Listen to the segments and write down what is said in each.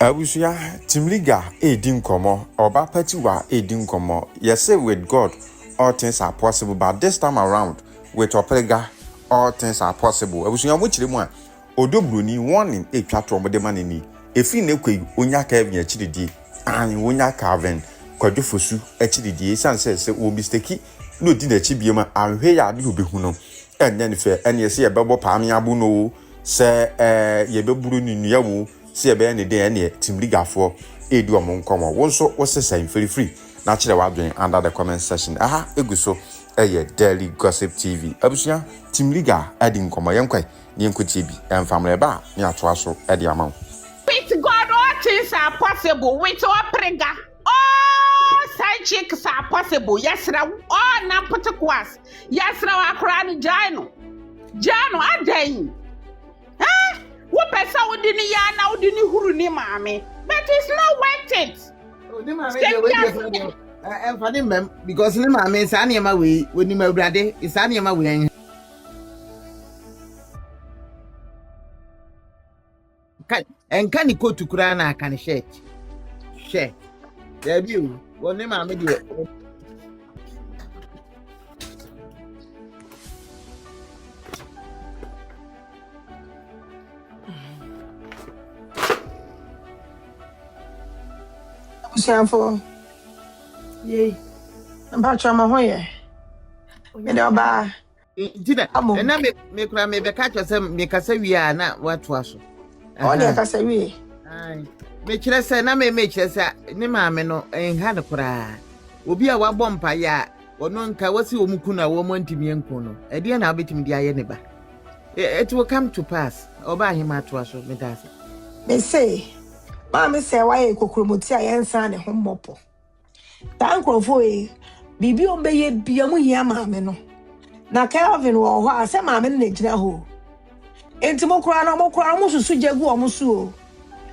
Abusia Timliga edin komo Obaa Tiwa edin komo. Yes, say with God all things are possible, but this time around with Opega all things are possible. Abusia which the one Odo Bronii warning a chatro de manini. If you know onya Kevin HD and wonya Calvin Kwadufosu HD san says will be sticky no did the chibioma and where ya do be huno. And then if any say a bubble palmy abuno say ye be Bronii yawu. See a benny day any Timliga for a do among common. One so was the same free. Naturally, while doing under the comment section. Aha, eguso a daily gossip TV. Abusia Timliga adding comma youngquay, Yanko TV, and family bar near Twasso at the amount. With God, all things are possible. With Oprega, all side chicks are possible. Yes, all Napotaquas. Yes, now I cry Jano. Jano, I dang. Huh? What person would didn't ya now didn't who ni mommy? But it's not worth it. I'm funny, ma'am, because the mammy is any my way when you my brother is any my way. And can you go to Kurana? Can share? Share. There you one name, mammy. Sample. Yea. About your Mahoya. Obaa. And I make catch us, make us say we are not what was. Only I say we. Make us say, I may make us a Nimameno and had a cry. Will be a bomb ya, or non Kawasi Mukuna woman to me and Kono. A dear now between the Ayaneba. It will come to pass. Obaa him at was me does. They say. Mama say why kokromoти ayensa ne homopo. Ta nkrofo e bibi ombeye biamu hia maame no. Na Calvin wo ho ase maame na gina ho. Enti mokura na mokura mo susu jagu omo su o.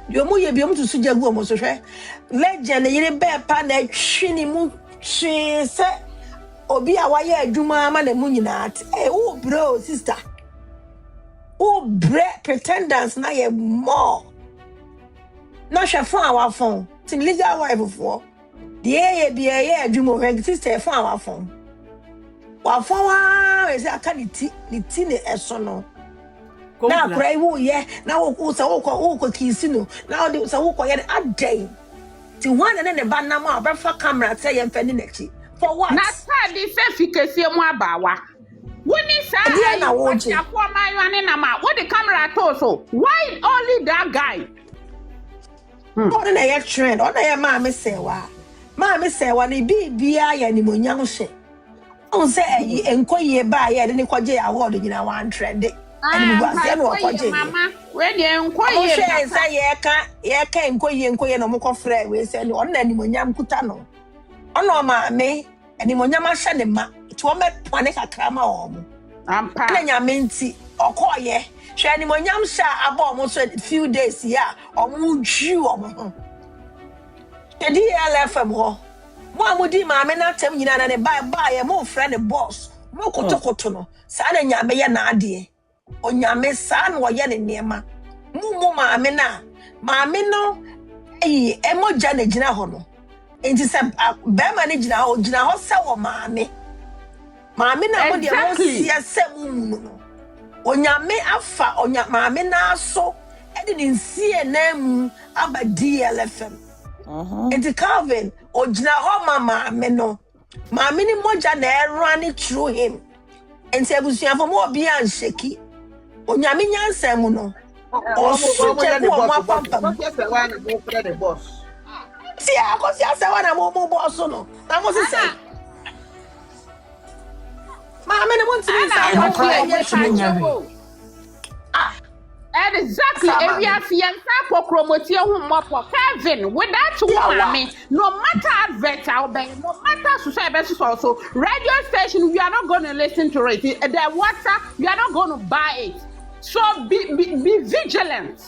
Di omo ye biamu susu jagu omo so hwe. Legend yire be pa na twini mu twi se obi a waye adwuma ama na mu nyina ate. Wo bro sister. Wo bre pretenders na ye more. Na chefon our phone. Tin legal wife for. The adwuma reg sister phone our phone. Wa phone wa is a kaniti ni ne eso no. Na krai wo ye na wo sa wo kisi no. Na wo sa wo ye aday. Ti one and the ban na ma obefa camera say ye mfani nachi. For what? Na sadi se fikese mu abawa. Woni sa na wo je. Akwa maywane na ma. What the camera to so? Why only that guy? On a trend, on a mammy say, Mammy say, when he be any monyam shit. On say, enquire by any quaje award in our one trend. And Mamma, when you enquire, say, inquire no more friend, we send on any monyam cutano. On no mammy, any monyama shanema, to a met panica crama home. I'm planning a minty or coye. Shani monyam sha abo almost a few days here or muju or the DLFM ho. One would be my men at them in and buy a more friend and boss. No cotocotono, San and Yamaya Nadi. On Yame san or yen in Nema. Mumu mamena. Mameno, eh, emo jane jinahono. It is a bemanage now, jinaho saw mammy. Mamina would see a seven. Onyame afa onya maame na so e didn't see a name aba DLFM. Enti Calvin ojina ho maame no. Maame ni moja na run through him. Enti abusuafo mo obi an sheki. Onyame nyansam no. O so je ko mo apam. Si akosi asewa na mo boss no. Na mo say Mamma, I want to be exactly. If you are fiancé for promoting more Kevin, without woman, no matter advert, no matter society also radio station, we are not going to listen to it. The water, you are not going to buy it. So be vigilant.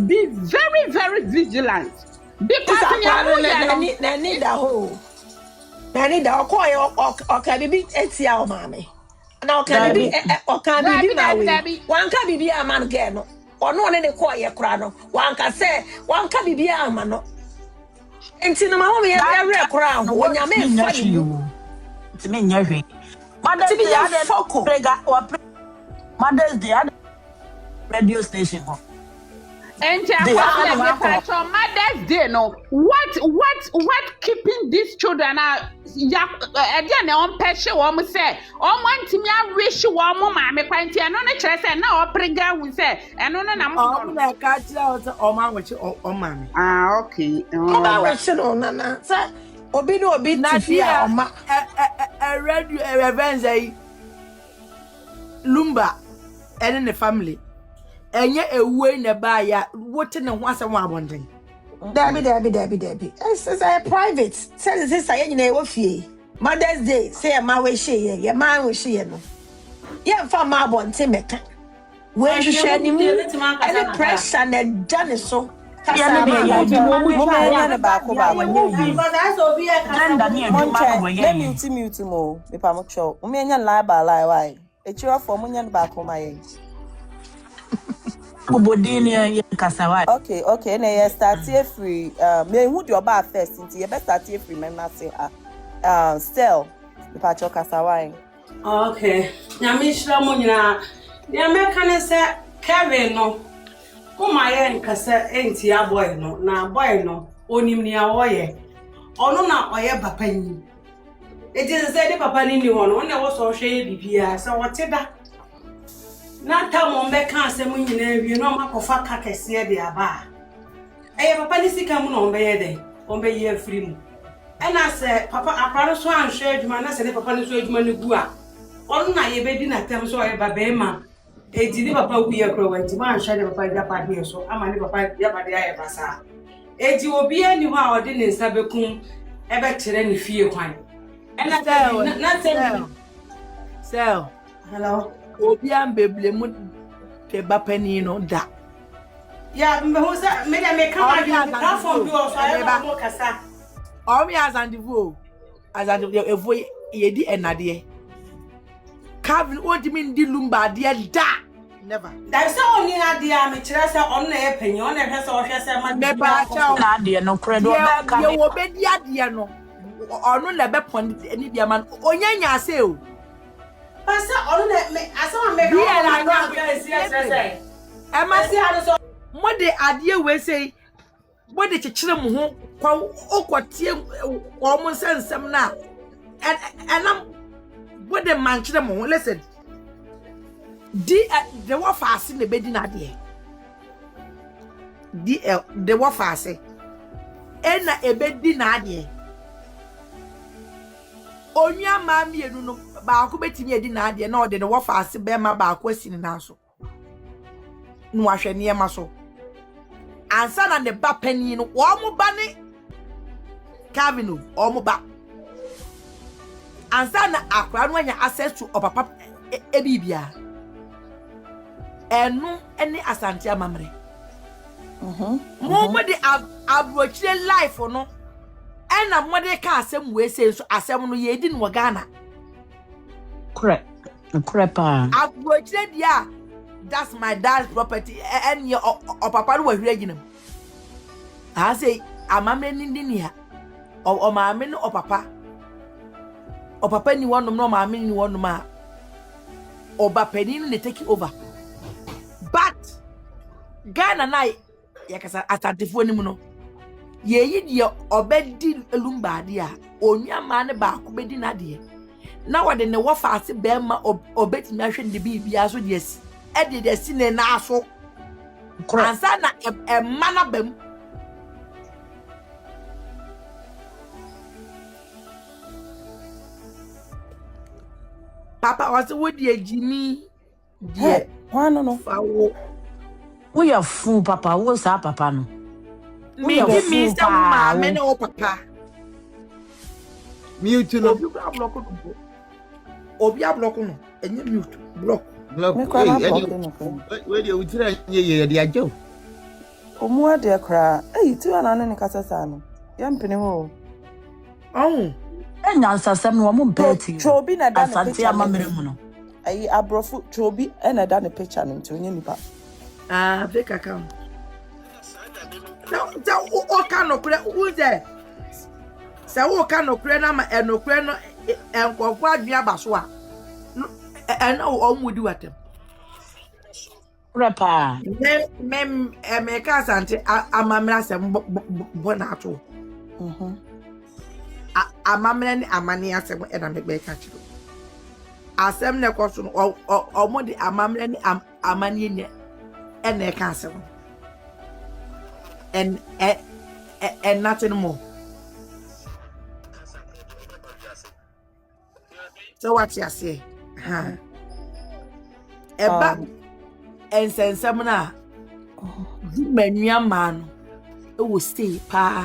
Be very, very vigilant. Because I need the whole. I need the or can be 8 hours, mommy. Now can be or can be my way. One can be a man again. ono ne ko ye kura no wanka se wanka bibia ama no enti no ma ho me ye kura ho wonya me fa ni ti me nya hwe Mother's Day had Mother's Day had radio station ho and Mother's Day no what keeping these children are again on peshe wo say o mantimi a wish wo mo ma me kwanti eno ne kire say na o prega hu say eno no na mo na ka tira o ma wechi o ma me okay o ba wechi no na say obi no obi tifia o ma radio events ai lumba ene ne family enye ewe ne ba ya wote ne ho asem abonden Debbie. It's a private. Say this say nyina e wo fie. Mother's Day say ma we hye ye ma we hye no. Ye fa ma bonte meka. We hwehwe ni mu. Any pressure na dane so. Yeah, let me mo. Me pa mo cho. Me nya lie ba lie why. E chiro for mo nya ba ko my. Okay, na ye start here free. Me who do Obaa first into ye best start here free me na say still the pacho kasawai. Okay. Nyame shira mo nyina. Ya me kan say Kevin no. Ko ma ye nkasa enti ya boy no. Na boy no onim ni awoye. Ono na oye papa nyi. E je say the papa ni wono. Ona wo so hwe bibia. So wote da. Na ta mo mbeka asem nyina wie no makofa ka kese de aba papa ni sika mu no mbeye de ombeye afiri mu na se papa apra no so anhwe adwuma na se ne papa ni so adwuma ne gu a onu na ye bedi na tem so ye baba ema edi ni papa gu ye kro wanti ma anhwe ne papa dia pa de so ama ne papa dia pa de aye basa edi obi ani ho a ode ne nsa bekum ebe kire ne fie kwan na so hello obi ambeble mu te bapani no da ya me ho sa me na me kama da for bi o so aye ba mo kasa o mi azandivu evo yedi enade Calvin odimi ndi lumba de da never da se oni ade a me kire se on na e panyi on na hwe se o hwe se ma me ba cha na ade no credo ba ka ye wo be di ade no onu na be pon ni bia man onyanya ase o pasa onu na me asama me ka na esi ese emasi ado mo de ade we sei mo de kekere mo ho kwa okotie o mo sensem na enam mo de mankere mo ho listen the wafase ne bedi na ade the wafase ena ebedi na ade onua ma mienu no ba ko betimi edi na ade na ode ne wafase be ma ba ko asini na so no ahwe ne ma so ansa na ne ba pani no wo mo ba ne Calvin o mo ba ansa na akra no anya access to opapa ebibia enu ene asante amamre mo de abrochire life no ena mo de ka asem we se so asem no ye di no Ghana correct pa abrochire dia that's my dad's property and your papa no wahire ginam I say amamre ni ni ha o maame no papa ni wonom no maame ni wonom a oba pani no take over but Ghana na yakasa atantefo ni mu no yeyi de obedi elumba de a onua ma ne ba ko bedi na de na wode ne wofa ase be ma obeti mi ahwe de bibia so de asi e de asi ne na so ansa na e mana bam papa was with the Jimmy dear one no we are fool papa wo sa papa no me me say ma me no papa mute no obi block no enye mute block we dey utira ye dey ajo omu ade kra Tiwa na ne kasasa no yampene ho enya asasem no mo mpeti chobi na da ne picture amamere mu no ayi abrofu chobi na da ne picture no nti onye nipa fake account. So o can no kure who there? So o can no kure na ma no kure no enkofo adua baso a. And o mu di watem. Rapa. Me ka sante amamra sem bona ato. Amamra ni amani asem e na me be ka chiro. Asem ne koso no omo di amamra ni amani ne e na ka asem. And nothing more. So what you say? Eba ensensem na manua man e wo stay pa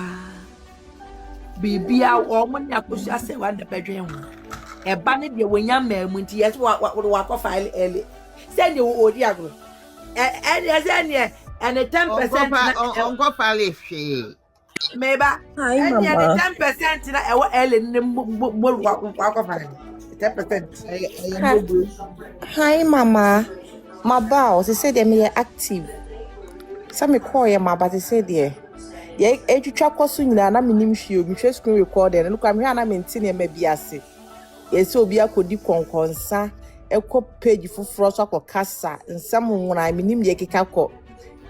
bibia o mo nya kosu ase wa de bedwen ho eba ne de wonya mamu nti yes wa ko file early send you odi agro and 10% na onko file hwe meba and 10% na e wo early ne mo wa ko file 10%. Hi, Mama. My boss, they said they're active. Some call your mama, but they said, yeah, you track us soon. And I'm in you, which is screen recording. And look, I'm here and I'm in senior, maybe I say, yes, so be a could deep conconsa, a cop page for frost or cassa, and someone when I'm in the Kikako.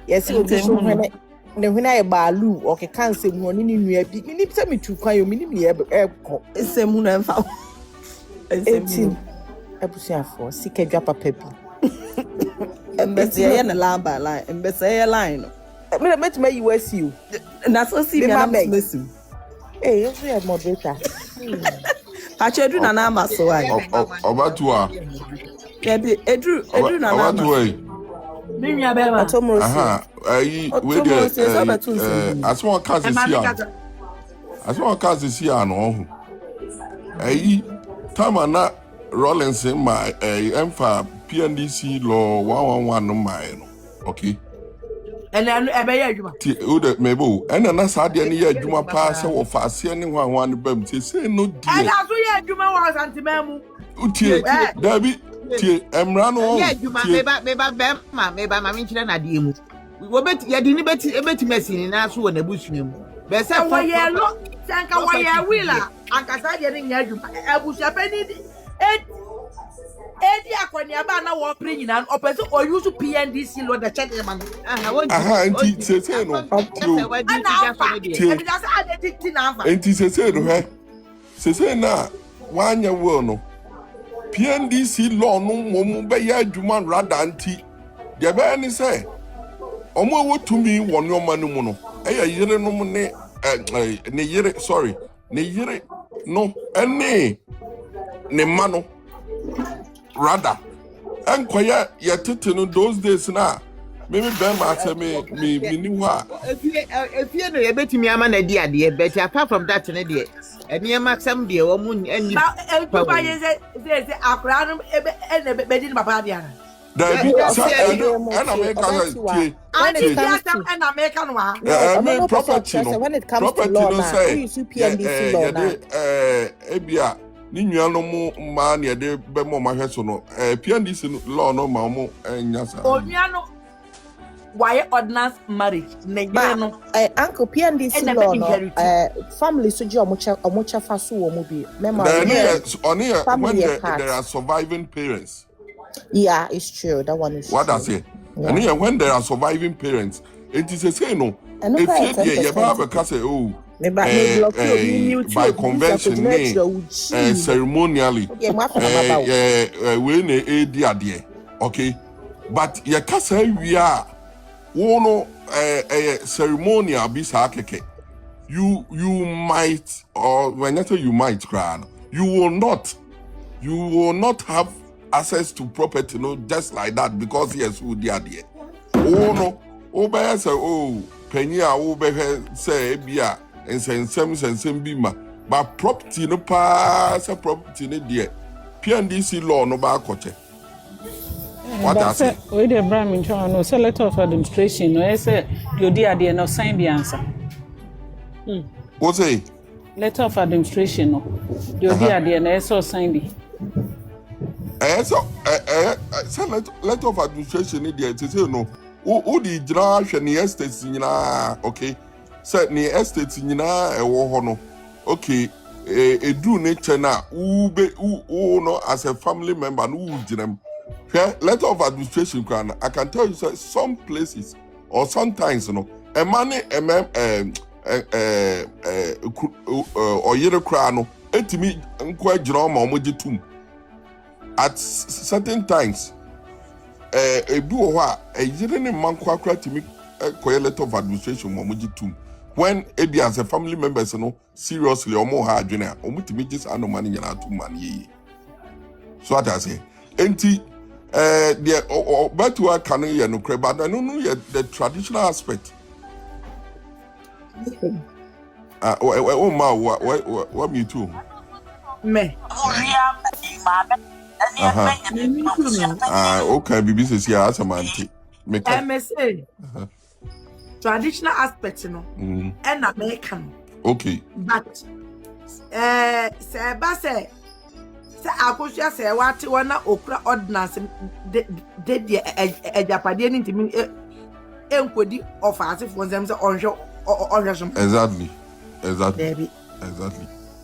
Yes, it will be so when I balu or can't say one in your big, you need me to call you minimum airport. It's a moon and found 18. I put you for sick a drop a peppy. Embassy na lamba line. Embassy line. Me met me you. Na so see me na miss you. Eh, you have more data. Pacho edu na na maso ai. Obatua. Edu na na. Obatua. Me nua be ma. Aha. We dey as one case here. As one case here no ho. Time na Rollins in my emfa PNDC law 111 no my no. Okay. And then ebe ya adwuma. Ti o de mebo. And na saade ne ya adwuma pa se wo fa ase ne hwan bam ti se no die. And aso ya adwuma wa santimamu. Utie Dabi tie emra no. Ya adwuma meba ma me nkyere na de mu. Wo beti ya di ni beti machine na so wo na busuam. Be se wa ye lo sanka wa ye wila anka saade ne nya adwuma. Abusia pani di Edi akwani aba na wo pre nyina opese o use PNDC lo the check man. Anti sese no. Anti sese no he. Sese na wanya wo no. PNDC law no mom be ya adwuma rada anti. De be ni say omo wo tumi wo no ma no mu no. Eya yire no mu ne ne yire sorry. Ne yire no ene ne ma no. Rather, and quiet yet to those days now. Maybe Bema say me knew her. If you know a bit me, I'm an idea, but apart from that, an idea. And near Maxam, dear woman, and Papa is a crown and a bedding Babadiana. And American one. When it comes to law, you see PNDC law now. Ninya no mo ma ne de be mo ma hweso no PNDC law no ma mo nyasa onua no why ordinance marriage Nigeria no uncle PNDC law no family so je omocha fa so wo mo bi memory when there are surviving parents. Yeah, it's true, that one is what true. I say. And when there are surviving parents, it is a say no if you ba ka say oh by convention ceremonially we na edi ade okay but ye kasa wi a wo no ceremonial bi sa keke you might or when I say you might cry you will not have access to property no just like that because yes we di ade wo no wo be say oh penny a wo be say bia and sensem bi ma but property no pass a property no there PNDC law no ba koche what I say we dey bram in town no letter of administration no say you dey there no sign bi answer what say letter of administration no you dey there no say sign bi so letter of administration there say no Udi jina hwe ne estate nyina okay say ne estate nyina ewo ho no okay edu ne chena no as a family member no ujinem letter of administration kwana I can tell you say some places or sometimes a money oyere kra no etimi nkwa jina ma omoji tum at certain times ebi wo ho a eyire ne mankwa kra timi letter of administration ma omoji tum when ebi as a family members seriously omo ha adwene a omutimi gis anoma nyana tum man ye so what I say enti the but we can hear no crab but no the traditional aspect what me too me okay BBC says here as a man MSA traditional aspect and American okay but say say akosia say wate wana okra ordinance de ejapade ni ntimi enkodi of asifo nsem say onhwe som exactly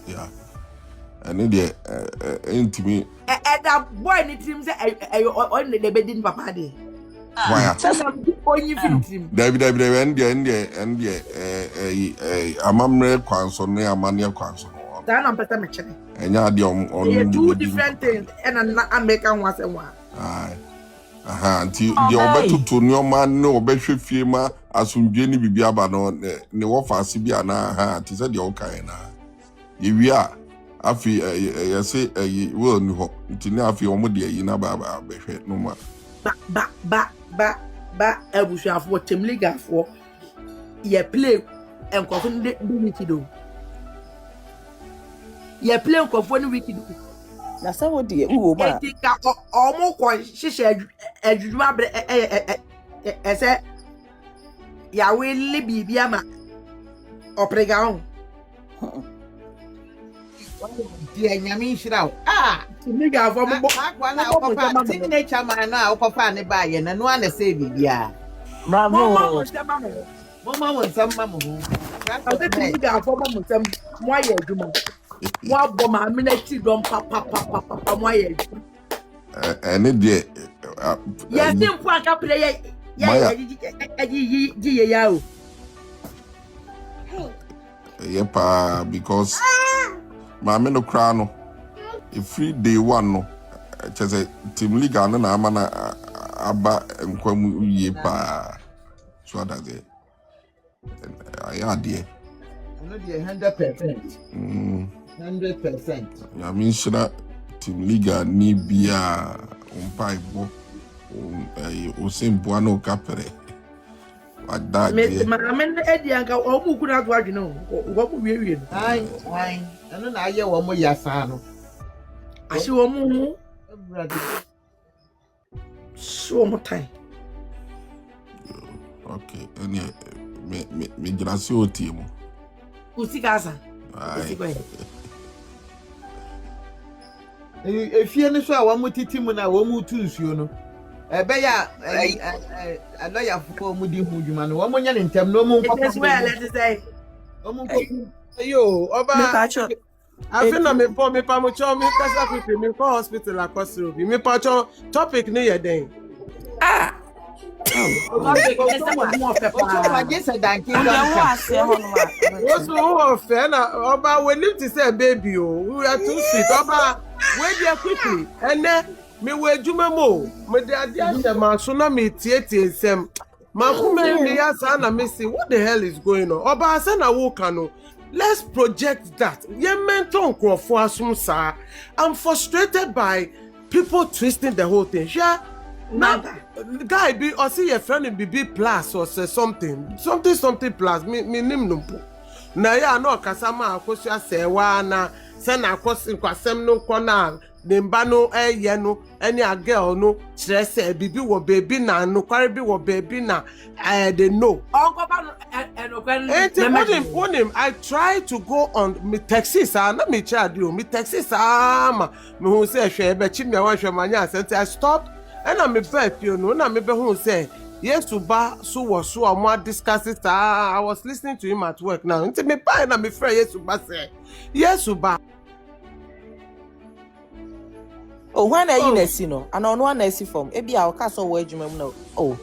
yeah and the ntimi that boy ni tim say on the bedin papa de why onyi fitim David and amamre kwanso ne amane kwanso that na pesa me chere enya de on two different things and an American one say one anti the obetutu ni o man no obehwe fie ma asundwe ni bibia ba no ne wo faase bia na ti se de o kan na ye wi a afi ye se wo ni ho nti ne afi o mo de yi na ba behwe no ma ba ebusuafo temligafo ye play enkofo ni wikido ye play enkofo ni wikido na say wo de wo ba etika omo ko hihye adwudwu abre ese ya we le bibia ma oprega on die nyame nhira temligafo mo akwa na okofa teenager man na okofa ne ba ye na no ana say bibia bravo mama won sam mama ho temligafo mo sam mo aye adwuma mo abo ma me na ti dom papa mo aye adwuma ene de ya simple aka play ya ya o yepa because mama no kra no free day one no chese team league na ama na aba nkwamu yepa so that dey ade no dey 100% 100% ya mean shira team league ni bia umpa ibo o sembo no kapere wada me mamen edi anka o mu kuna to adwene o mu wie ai anu na aye wo mo yasa no ashi wo mu brother so mo time okay any me grasi o timo usikasa efie ne so a wo mo titi mu na wo mu tu nsuo no ebe ya aloya fuko mu di hu djuma no wo mo nya ne ntem no mo nko yo oba afi na me pa mo cho me pesa pipi me ko hospital akosiro bi me pa cho topic ni ye den Oba we live to say baby we are too sweet Oba we dey quickly ene me we djuma mo me dey ade ma so na me tietie nsem ma kuma me ya sa na me say what the hell is going on Oba say na wo kanu let's project that ye menton krofo asum sa I'm frustrated by people twisting the whole thing yeah now guy be or see your friend BB plus or say something plus me nim no po na ya no kasama akosu asewa na se na akosu kwasem no kona de mba no eye no any a girl no kire se BB wo baby na no kware bi wo baby na they know I try to go on me taxis na me child me taxis ma me hu se hwe be chi me wan hwe manya I stop and I'm a bet you know, na me be who say Yes, Obaa, so was so more discussing. I was listening to him at work now. Until me buy and me friend yes, Obaa say, yes, Obaa. Oh, when are you nesi no? And on one nesi from. Ebi a okaso wo adwuma mu no. Oh.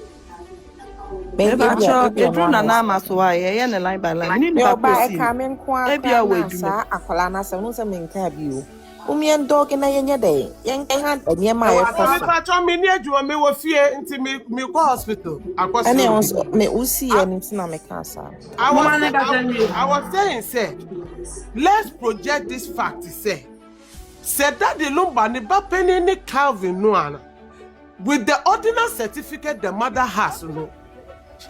Maybe Edru na na maso wa ye ne line by line. Ni ba Obaa kosi. e ka me nko Ebi a wo akwa adwuma. sa akwala na se no se me nka bi o. Umien dog na yenye dey. Yen kan eniema ye Me fosa. patch me near you me wo fie until me go hospital. And also me usi ye ntina me ka sa. I was saying, say, let's project this fact. Say that the lumba ne ba penny ni Calvin Nuana with the ordinance certificate the mother has, no,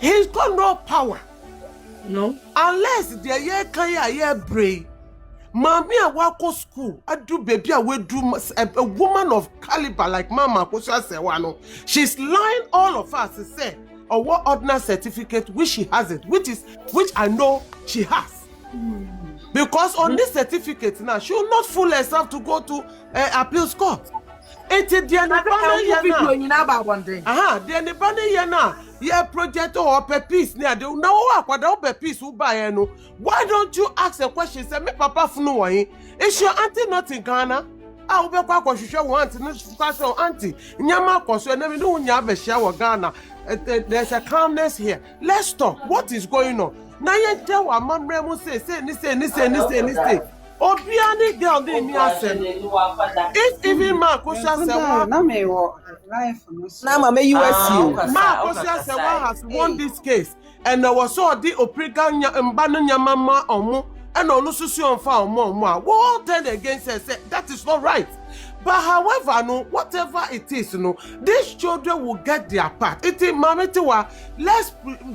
he's got no power, No. unless the year kaya year brave. Mommy, I walk to school. I do baby. I will do a woman of caliber like Mama Kosha Sewano. She's lying all of us to say, or what ordinance certificate which she has it, which I know she has. Because on this certificate now, she will not fool herself to go to appeals court. It's the yeah, project or per piece near the no per piece who buy no. Why don't you ask a question? Say me papa funu is your auntie not in Ghana? I will be quite sure want to auntie. Nyama koso and we know nyabe share Ghana. There's a calmness here. Let's talk. What is going on? Now you tell what Mom Remo say. Obiani girl didn't me answer. If even Marcosha said, Na mama USU. Marcosha said, has won this case, and there was all the Opriganya and Bananya Mama or and on Susu found more. What then against her said that is not right. But however, no, whatever it is, no, these children will get their part. It is Mama Tiwa. Let's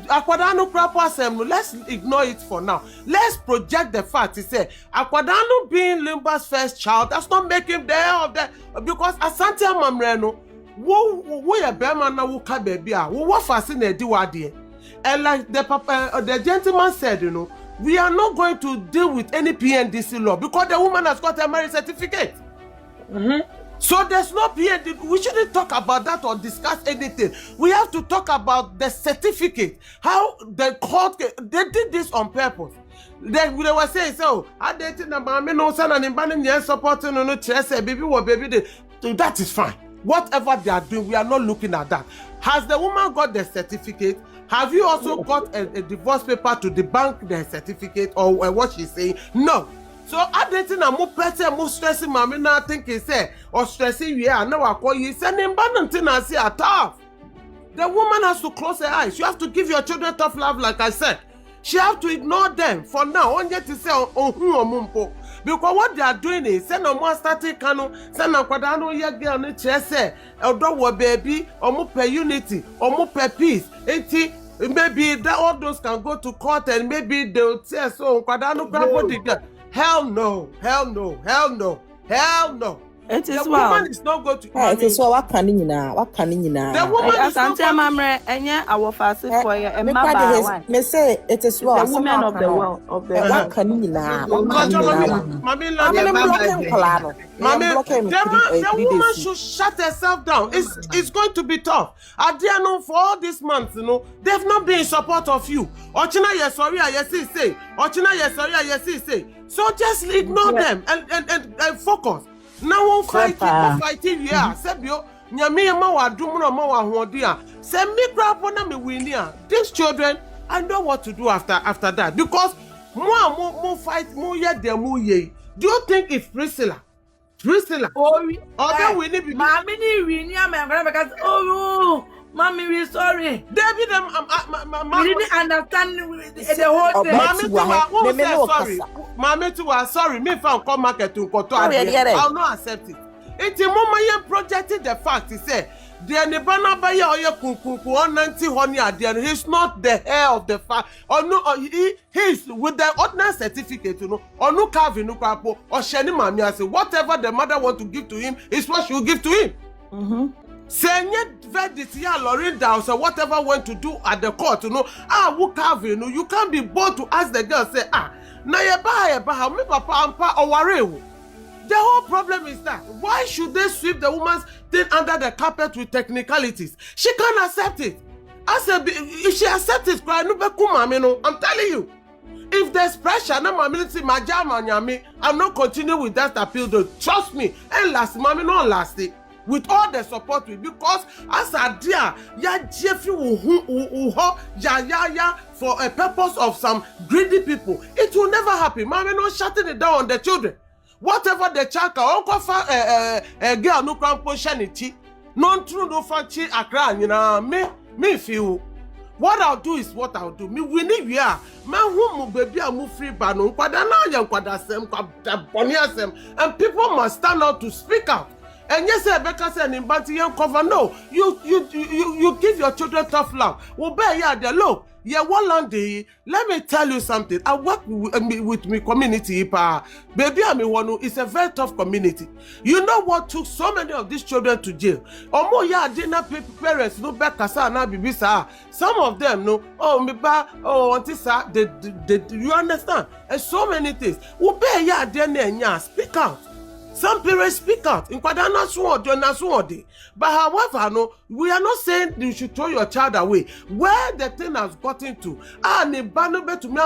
Akwadano proper let's ignore it for now. Let's project the fact. He said Akwadano being Limba's first child does not make him the heir of that, because Asante Mamreno, wo ya bema na wo ka baby a wo fast na ediwade. And like the gentleman said, you know, we are not going to deal with any PNDC law because the woman has got a marriage certificate. So there's no PND. We shouldn't talk about that or discuss anything. We have to talk about the certificate. How the court, they did this on purpose. Then they were saying, so I dated the mommy no son and in supporting no chess, baby or baby. That is fine. Whatever they are doing, we are not looking at that. Has the woman got the certificate? Have you also got a divorce paper to debunk the certificate or what she's saying? No. So I didn't know more person more stressing mommy now thinking say or stressing yeah now I call you sending banning I see a tough. The woman has to close her eyes. You have to give your children tough love, like I said. She have to ignore them for now. On yet to say oh because what they are doing is send no more starting cano send no kwadano ye girl no chese odo baby or more per unity or more per peace. Maybe that all those can go to court and maybe they'll say so kwadano grab the girl. Hell no, hell no, hell no, hell no. It is the well. woman is not going to. It is well. What can you now? The woman is not going to. Enya our fast for you. Me say it is well. The woman of the world of the. What can you now? The woman should shut herself down. It's going to be tough. Adiano for all these months, you know, they've not been in support of you. Ochina yes sorry, yes say. Ochina yes sorry, yes say. So just ignore them and focus. Now we're fighting here. Sebio, nyame ma wa dum no ma wa hodia. Se me grab na me winia. These children, I know what to do after that because more fight more yet them more ye. Do you think if Priscilla? Oh, we need be mommy ni winia me because mommy, we're sorry. David, we didn't understand the whole thing. Mommy, Tiwa, sorry. Me found come market to Koto. I'll not accept it. It's a moment projected the fact. He said, the Nibana Baya or your kuku 190 honey at the end. He's not the heir of the family. Or no, he's with the ordinance certificate, you know, or no carving, no crapo, or Shani Mamia. Say, whatever the mother want to give to him is what she will give to him. Senye verdict ya Lorinda or whatever went to do at the court, you know, who carve, you know, you can't be bold to ask the girl, say, na yeba, me papa ampa or the whole problem is that why should they sweep the woman's thing under the carpet with technicalities? She can't accept it. I said, if she accepts it, I'm telling you. If there's pressure, no mammy, my jam on me, I'm not continuing with that appeal. Though. Trust me, and last mommy, not last it. With all the support, because as a dear, Jeffrey for a purpose of some greedy people, it will never happen. Mommy, not shutting it down on the children. Whatever the child can, uncle for a girl no crown poshanity, non true no fancy a crown, you know, me feel. What I'll do is what I'll do. Me we need we are. Man whom baby I move free bano and people must stand out to speak out. And yes, Becca said in Bantian cover. No, you give your children tough love. Well, bear yeah, the look. Yeah, one day, let me tell you something. I work with my community, baby. I mean, one it's a very tough community. You know what took so many of these children to jail? More yeah, dinner parents no back na bibisa. Some of them no. Oh, me ba. Oh, auntie sir. They you understand? And so many things. Well, bear yeah, then speak out. Some parents speak out. But however, no, we are not saying you should throw your child away. Where the thing has gotten to, to me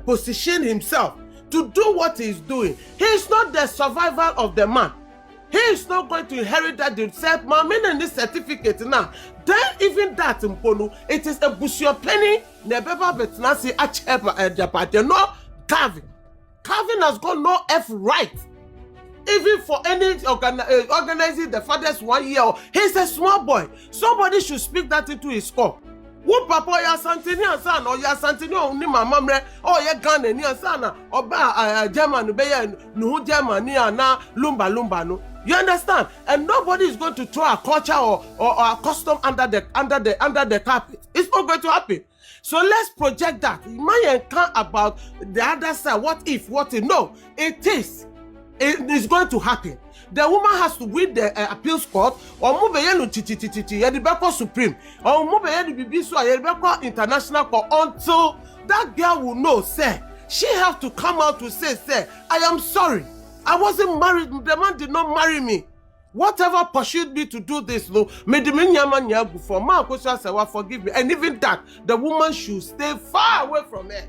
position himself to do what he's doing. He is not the survival of the man. He is not going to inherit that himself. Mommy and this certificate now. Then even that it is a busio penny. Nebeba betnasi acheba no Calvin. Calvin has got no F right. Even for any organizing the father's 1 year, he's a small boy. Somebody should speak that into his score. Who papa ya Santini son or ya Santini only my mom or ya Ghana near sana or German be no German near na lumba no. You understand? And nobody is going to throw a culture or a custom under the carpet. It's not going to happen. So let's project that. Man can't about the other side. What if? No, it is. It is going to happen. The woman has to win the appeals court or move the Supreme or move the International Court until that girl will know, sir. She have to come out to say, sir, I am sorry. I wasn't married. The man did not marry me. Whatever pursued me to do this, no, forgive me. And even that, the woman should stay far away from her.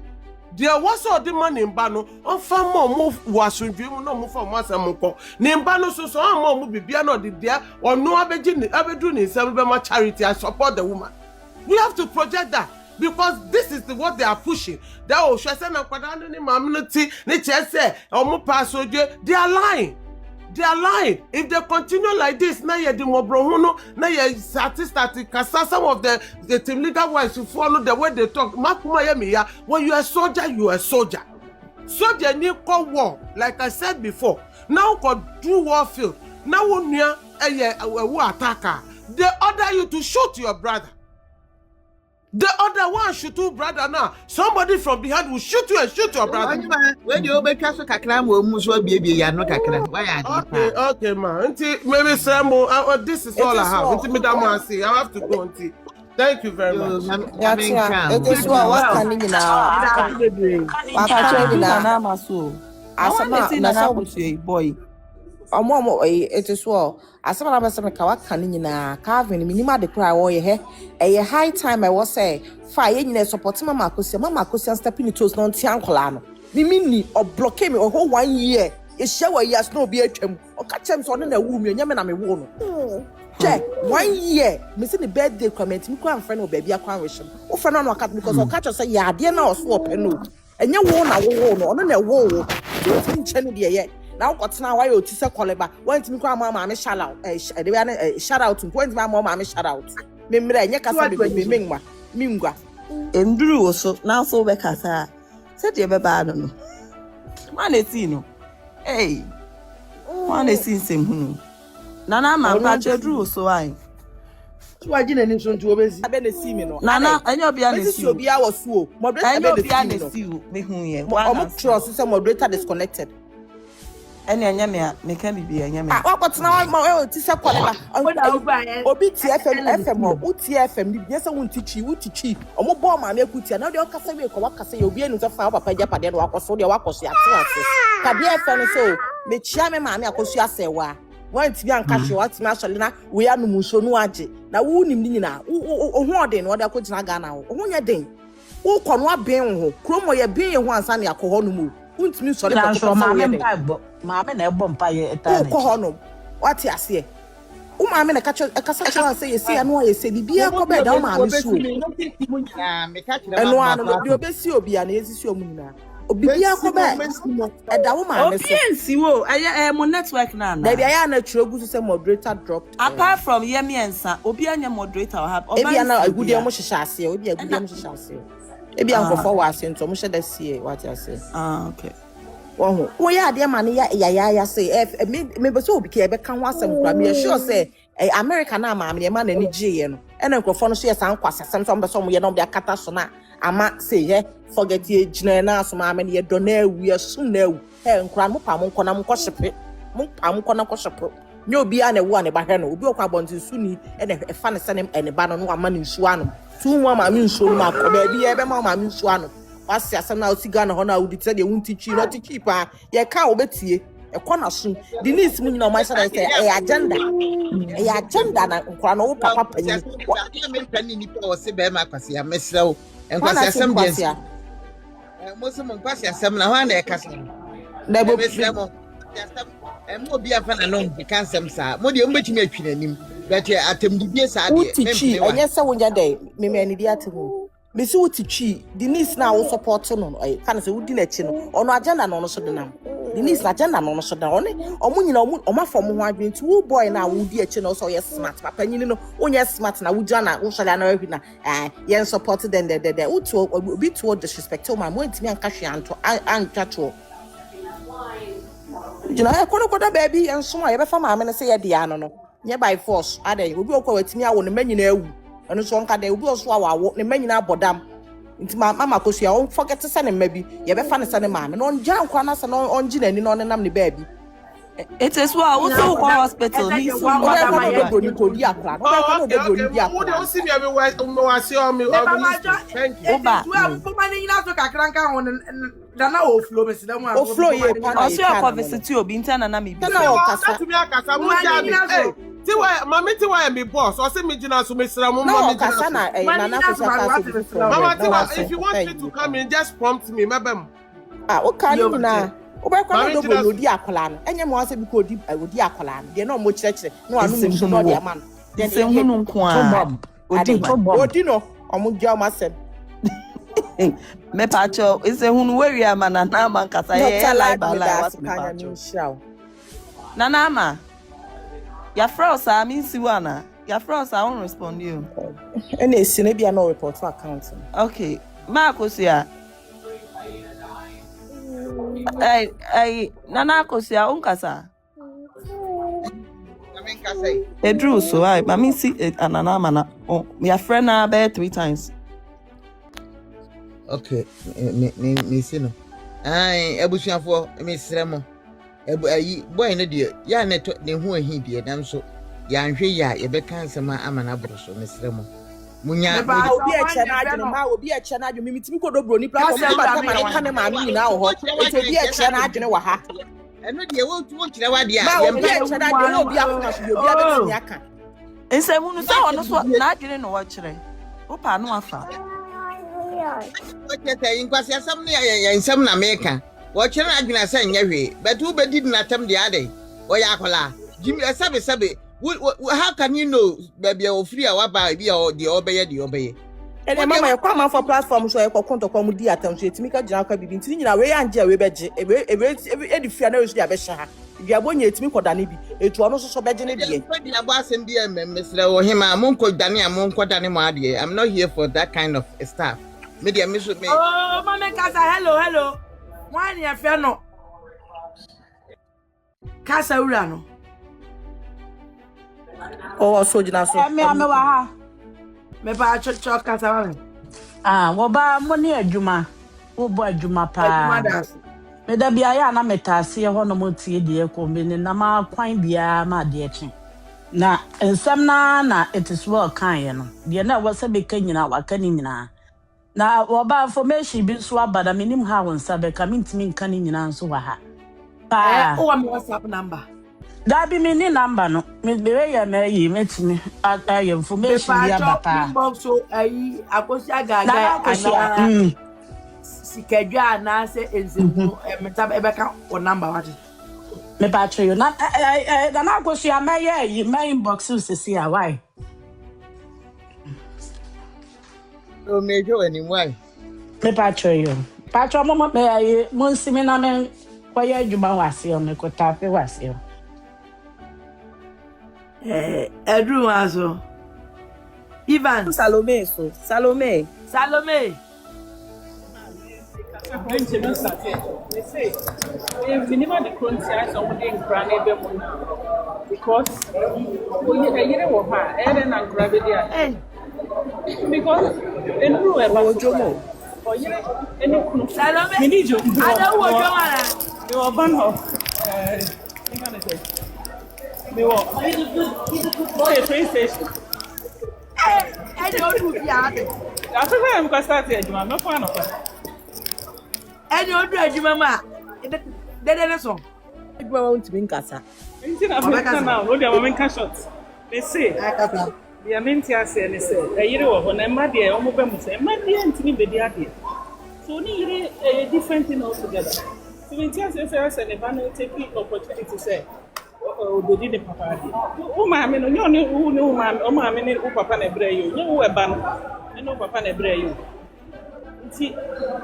There was all the man in Bano, on far more move was review, no move from Masamoko. Nimbano so more be piano did there, or no Abedun in some charity. I support the woman. We have to project that. Because this is what they are pushing. They are lying. They are lying. If they continue like this, now you now you some of the team leader wives who follow the way they talk. When you are a soldier, you are a soldier. Soldier need call war, like I said before. Now got do warfield. Now when you are a attacker, they order you to shoot your brother. The other one shoot your brother now. Somebody from behind will shoot you and shoot your brother. When you obey Castle Kakram, will Muswa baby, you are not Kakram. Okay, man. Maybe Samo, this is all I have. I have to go and see. Thank you very much. It is what can you now? Boy. It is well. As someone ever said, Kawakanina, Calvin, minima de cry, or a high time I was say, fire in support Mamma Kusia stepping into non Tiancolano. Mimini or blockade me or whole 1 year. It's shower yes no be a term or catch him on the womb, and Yaman, I may warn. Check 1 year, missing the birthday comment, me and friend or baby a conversation. Or friend on cat because I'll catch us say, yeah, dear now swap and no. And you won't, I won't, on a wall. Don't change yet. Now what's now why you tisa koleba went me kwa mama me shout out shout out to point my mama me shout out me mra nya kasa be mingwa enduru so now so be kasa said you be bad no man eti no hey man eti nsem hunu nana ma pa chedru so ai Wajina ni so ntu obezi abe na see me no nana enyo bia na see obi a wosuo moderator abe na see me hu ye one trust say moderator disconnected. Any anyame me can be anyame. What now my ti se kwaleba. Obi ti FM o uti FM bi yesa won tichi utichi. Omo bo ma me akutia na de o kasa we ko wakasa ye obi enu se fa papa ja pade no wakoso de wakoso ate ase. Ka bi FM so me chia me ma me akoso asewa. want to be uncashed what Marshallina, we are no muso no aje. Now, who nimina, who den, what I could Nagana, who ya ding. Who can what being Chromo ya being one son, ya cohonumu. Wouldn't me sorry for Mamma, no bumpire. Oh, cohonum. What ya say? Uma me na catch a castle say you see, I know I say, the beer go bed down my miss. And one of your best you be an easy muna. Obia go back. A woman, see, I am on network now. Maybe I am not sure to say moderator dropped. Apart from Yemi and Sa, Obianya moderator have Obiana a good almost chassis, or be a good almost chassis. Maybe I'm for was in so much that see what I say. Okay. Oh, yeah, dear money, ya say, if maybe so be care, but can was some me sure say, American mammy, a man in G and Uncle Fonsi as Uncle some some we know their catasona. I might say, yeah, forget ye, Jena, so mammy, ye don't know, we are soon know, and Cram Pam Conam Coship, Mupam Conam Coship. No be an a one about her, no, Boka Bonzi Sunni, and a funny surname and a banon one man in Swan. 2 1 mean so much, baby, every mamma means Swan. What's ya some now cigar on how did say they won't teach you not to keep her, ye cow betty, a corner soon. The niece mean no my son, I say, a agenda, and Crano Papa Penny. What do you mean, Penny Nippo or Sibema Cassia, Miss Low, and Cassia? Most of them Cassia, some Lahana Cassia. Never be some. And more be a fan alone, the cancer, sir. More the much make him, but you at him, yes, I teach, and yes, I won't your day, me many dear to me. Miss Utichi, the niece now support on I can't say would let you know on agenda no so now. The niece agenda no so down or when you know or my form one being 2 boy now would be a channel so yes smart, but you know, when you're smart now, would Jana, who shall I know everything? Yes, supported then the would be toward disrespect to my way to me and cash and to you know, I couldn't go baby and so I ever found my man say a diano. Yeah, by force, I will go with me. I want to many know. And so on, they will also walk the many now, Bodam. Into my mamma, because you won't forget to send him, maybe. You ever find a son of mamma, and on John Quanas and on Gin and on the baby. It is well, also hospital. Okay, What don't see me everywhere. No, I see on me. Thank you. Well, for money, you know, to Kakranka on and Dana Oflo, Miss Lamar. Oflo, ye, also a conversation to be internal. Tiwa, Mammy Tiwa and be boss, or send me Jina to Miss Ramon. No, Cassana, Mama Tiwa, if you want me to come in, just prompt me, madam. What can you now? Obaa would be a plan, and you want to be called I would be a plan. They're no much church, no, I'm not a man. Then say, what do you know? I'm with your master. Me pacho, it's a Hunweria man and Nama Casa, Nanama. Your frogs are Miss Siwana. Your frogs I won't respond you. And it's maybe no report for accounting. Okay, Marcos, yeah. Nanakosia unkasa. A drew so I see it and anamana. Oh, my friend are there 3 times. Okay, Miss No. I Ebusian for Miss Remo. Boy, no dear, Yanet, the who he dear, damn so. Yan Shia, a becan sama amanabros, Miss Remo. Munya will be a channel, will be a channel, you mean to go to Bronii, now. It will be a channel, you know what? And what you won't watch the idea. Will be a channel, you will be a and say, Muno, not getting no watching. Opa, no affair. What you're saying, in some America. What you're not going to say, but who didn't attempt the other? Oyakola, Jimmy, a sabi. How can you know, baby, or free our baby or the obey? And then, Mamma, come for platform so I can come with the attention to make a junk be between away and Jerry Bedge, every fear knows the Abesha. If you are born yet, me for Danibi, it was also so bad in a boss and dear Mr. or him, I won't call Danny, I won't call Danny Mardia. I'm not here for that kind of stuff. Maybe I miss with me. Oh, Mamma Casa, hello. One year, Ferno Casa Urano. Oh, so you know, me ba cho kasa wo ba mo ne adwuma wo bo adwuma pa me da bia ya na metase ho no mo tie de ko me ne na ma kwan bia ma de eche na ensem na it is well kan ye no de na wo se be kan nyina wa kan nyina na wo ba information bi so abada me nim ha won sa be ka me ntimi kan nyina nso wa ha pa o wa me WhatsApp number That be me ni number no. Me be ya me yi metimi information bi abapa. Inbox so ayi akosi Na agaga akosia. ana sikadwa ana se enzemu meta ebeka o number what. Me pa tell you na akosia me yi my inbox so see why. O mejo anyway. Me pa tell you. Pa tell mo me ayi mo nsimi na me kwaya adwuma wase o me ko tape wase o. Edru aso. Ivan Salome so. Salome. Minimum the concern somebody in Granny because you know what, and then gravity. Because in Rue, or you know, any Salome. We need you. I don't want you are one of you are train station. I don't do the That's why I'm going to start here. I'm not one of them. and you do mama. Dede so. You want to be in casa. Now, no, they are women shots. They say, the Amintia say, and say, a year of when I'm dear, almost say, my dear, and to me, the idea. So, need a different thing altogether. So, when Tia says, and if I know taking opportunity to say, oh, they did the papa. Oh, my, no, who know, man, oh, my, who papa never you, no, a ban, and no papa never you. See,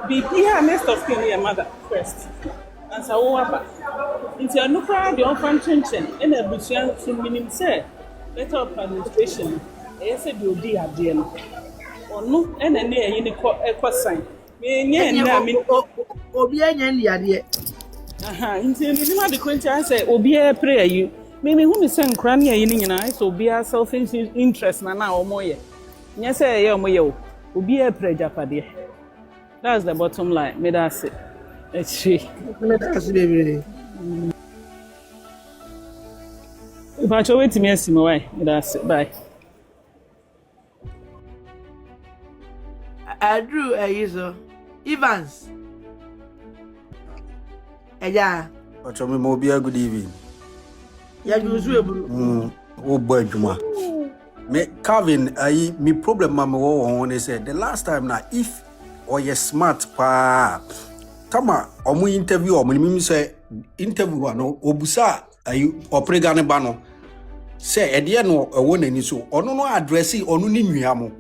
be here next of kin your mother first. And so over. It's a no crowd, the unfunction, and a bushel to meaning say, letter of administration. I said you dear dear. Or no, and a near in a sign. Me, Obi enye ndi ade. Aha, into the question say, Obi a prayer you. Maybe who is saying cranny in so be a self interest now or more. Yes, say, yo, Obi a prayer Japadi. That's the bottom line. Me that's it. It's she. Me that's baby. If I show it to me, see my way. Me that's it. Bye. Adru ayizo. Evans. Eja. Ocho me mo bia good evening. Ya juzu eburu. O boy juma. Me Calvin ayi me problem ma me wo won say the last time na if or you smart pa tama omu interview omu mi say interview ano obusa ayi oprega ne ba no say ede no ewo nani so ono no address onu ni nwia mo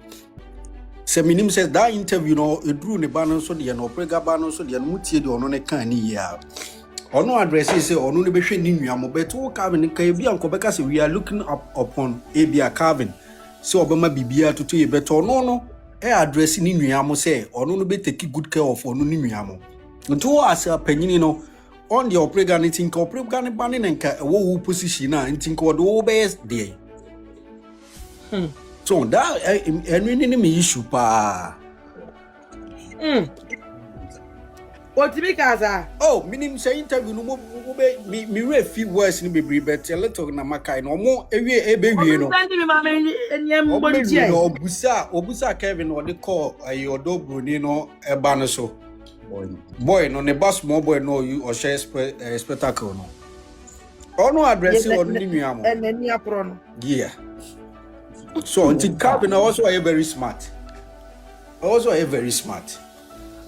say minim say that interview no edru ne ba no so de no oprega ba no so de no mutie de ono ne kan ni ya ono address say onu ne behwe ni nwia mo but wo Calvin kan bi anko beka say we are looking up upon Abia Calvin so obama bibia tutu ye beto no address ni nua mo say ono no be take good care of ono ni nua mo nto as a panyini no on the oprega ni tinka oprega ni bane nka wo position na tinka wo do be there so that any me issue pa Otimi kaza. Oh, minim say interview no mo be me refi words ni bebre but a little na makai no mo ewie ebewie no. Send me mama enyem body tie. Obusa Kevin or the call ayodo Bronii no eba no so. Boy no ne boss small boy no you or share spectacle no. Ono address on ni nua mo. Enani apro no. Yeah. So until Kevin also are very smart.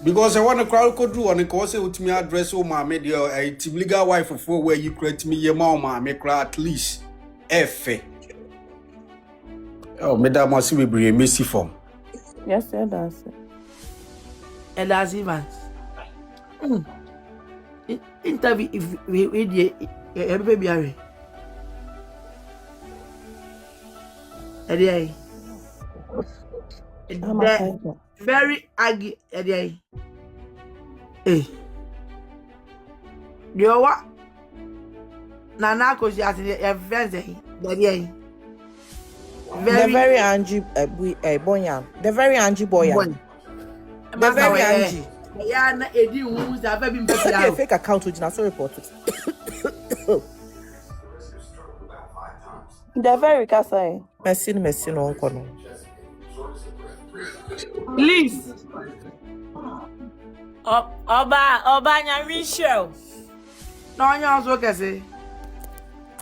Because I want to crowd could do on the course with me address oh my media a team legal wife of four where you create me your mama make at least F. Oh, madam must be bring a messy form. Yes, sir, that's it. And that's Evans. Interview if we did baby are. Very aggy Eddie. Eh. Do what? Nana cause you are friends, Daddy. The very Angie Boyan. The very Angie Boyan. The very Angie. Yeah, Eddie who's have been put fake account which not so reported. The very Casa. Merci no kono. Please. Obaa nya Michelle. No nya so kese.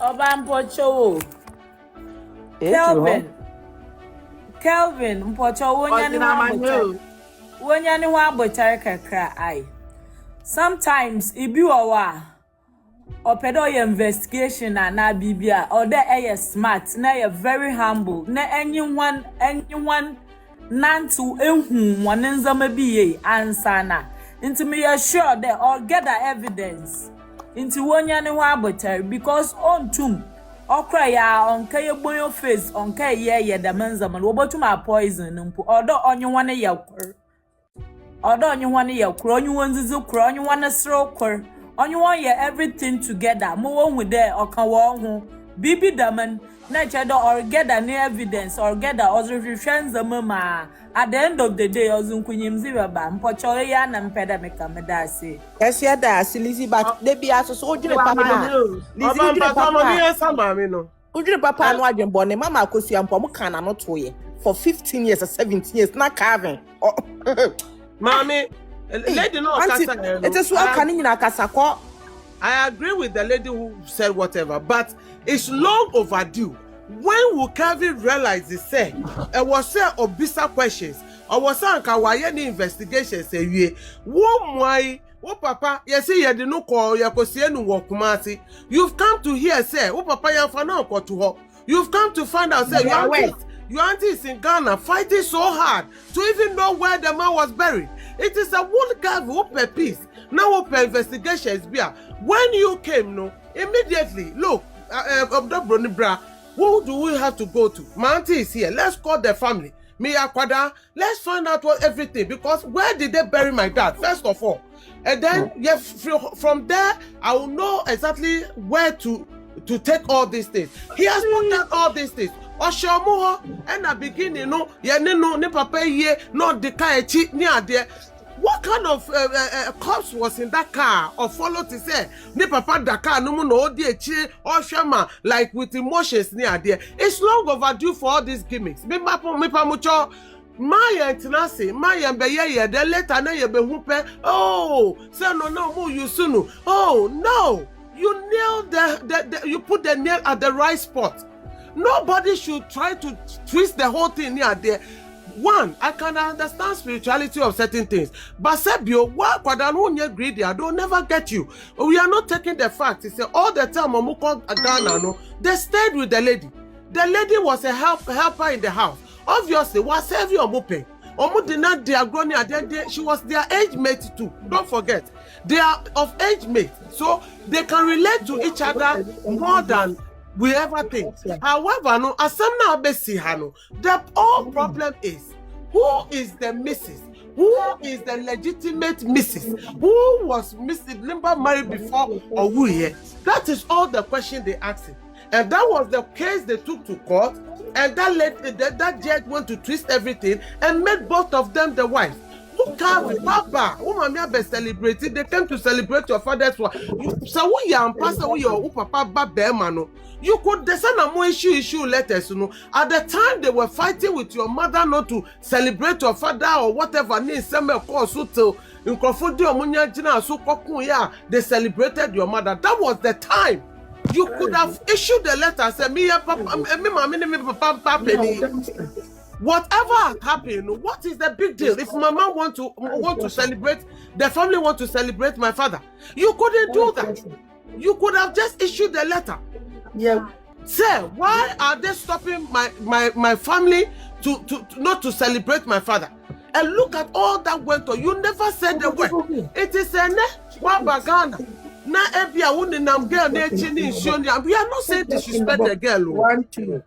Obaa mpocho. Kelvin mpocho wonya ni wa bochare kakra ai. Sometimes ibi wa opedo your investigation na bibia or there smart na you very humble na anyone nantu ehu one nzama biye answer na into me sure that or get the evidence into wonya ni wa bochare because on tum okra ya onka ye boyo face onka ye da manzama wo botuma poison mpo odo onye ne yakor odo onye yakor onye wonzizi kor onye wane sro kor onye won ye everything together mo won hu there okan wo hu bibi daman na chedo or get an evidence or get the observations mama at the end of the day ozunkunyimzi baba mpocho ya na mpeda mekameda se yes ya da silisi but they be aso ojure papa lisi ojure papa ojure papa no adwenbo ne mama akosi ampo mo kana no toye for 15 years or 17 years na carving Mommy, lady no kasa. It is what can you kasa ko. I agree with the lady who said whatever, but it's long overdue. When will Kevin realize he said, it was say obisa questions, or was say any investigations say ye, why, papa, yes, you did no call your cosienu wakumati. You've come to hear say, papa, you fan to her. You've come to find out say, your auntie is in Ghana fighting so hard to even know where the man was buried. It is a wool carve open piece. Now open investigations be. When you came, no, immediately, look, Bronii bra, who do we have to go to? My auntie is here. Let's call the family. Me Akwada, let's find out what everything, because where did they bury my dad, first of all? And then, yes, from there, I will know exactly where to take all these things. He has put out all these things. Oshomuho and a beginning no no ne papa ye no de car ni ade. What kind of corpse was in that car or follow to say ne papa da car no mu no de echi Oshama like with emotions ni ade. It's long overdue for all these gimmicks. Me pa mucho my tenase my mbeye the later na ye be hupe. Oh say no mu you sunu. Oh no, you nailed you put the nail at the right spot. Nobody should try to twist the whole thing here there. One, I can understand spirituality of certain things, but Sebio, what Kwadanu greedy, I don't never get you. We are not taking the fact. It's all the time Omuko Ghana, no, they stayed with the lady. The lady was a helper in the house. Obviously, was serving Omupe. Omu did not their granny, she was their age mate too. Don't forget, they are of age mate, so they can relate to each other more than we ever think. However, no, as some now besi hano, the whole problem is who is the missus? Who is the legitimate missus? Who was Mrs. Limba married before or who here? That is all the question they asked. And that was the case they took to court, and that judge went to twist everything and made both of them the wife. Who can't Papa? Who mamia be celebrated? They came to celebrate your father's wife. So who ya and pastor who your papa ba mano? You could send a more issue letters, you know. At the time they were fighting with your mother not to celebrate your father or whatever name seme call so to in Kofodio Munya Jina so kokunya they celebrated your mother. That was the time. You could have issued the letter and said, me papa. Whatever happened, what is the big deal? If mama want to celebrate, the family want to celebrate my father. You couldn't do that. You could have just issued the letter. Yeah. Sir, why are they stopping my family to not to celebrate my father? And look at all that went on. You never said the word. It is a Wabagana. Na ebia wuni nam girl na chini nshoni. We are not saying disrespect the girl. 1 2.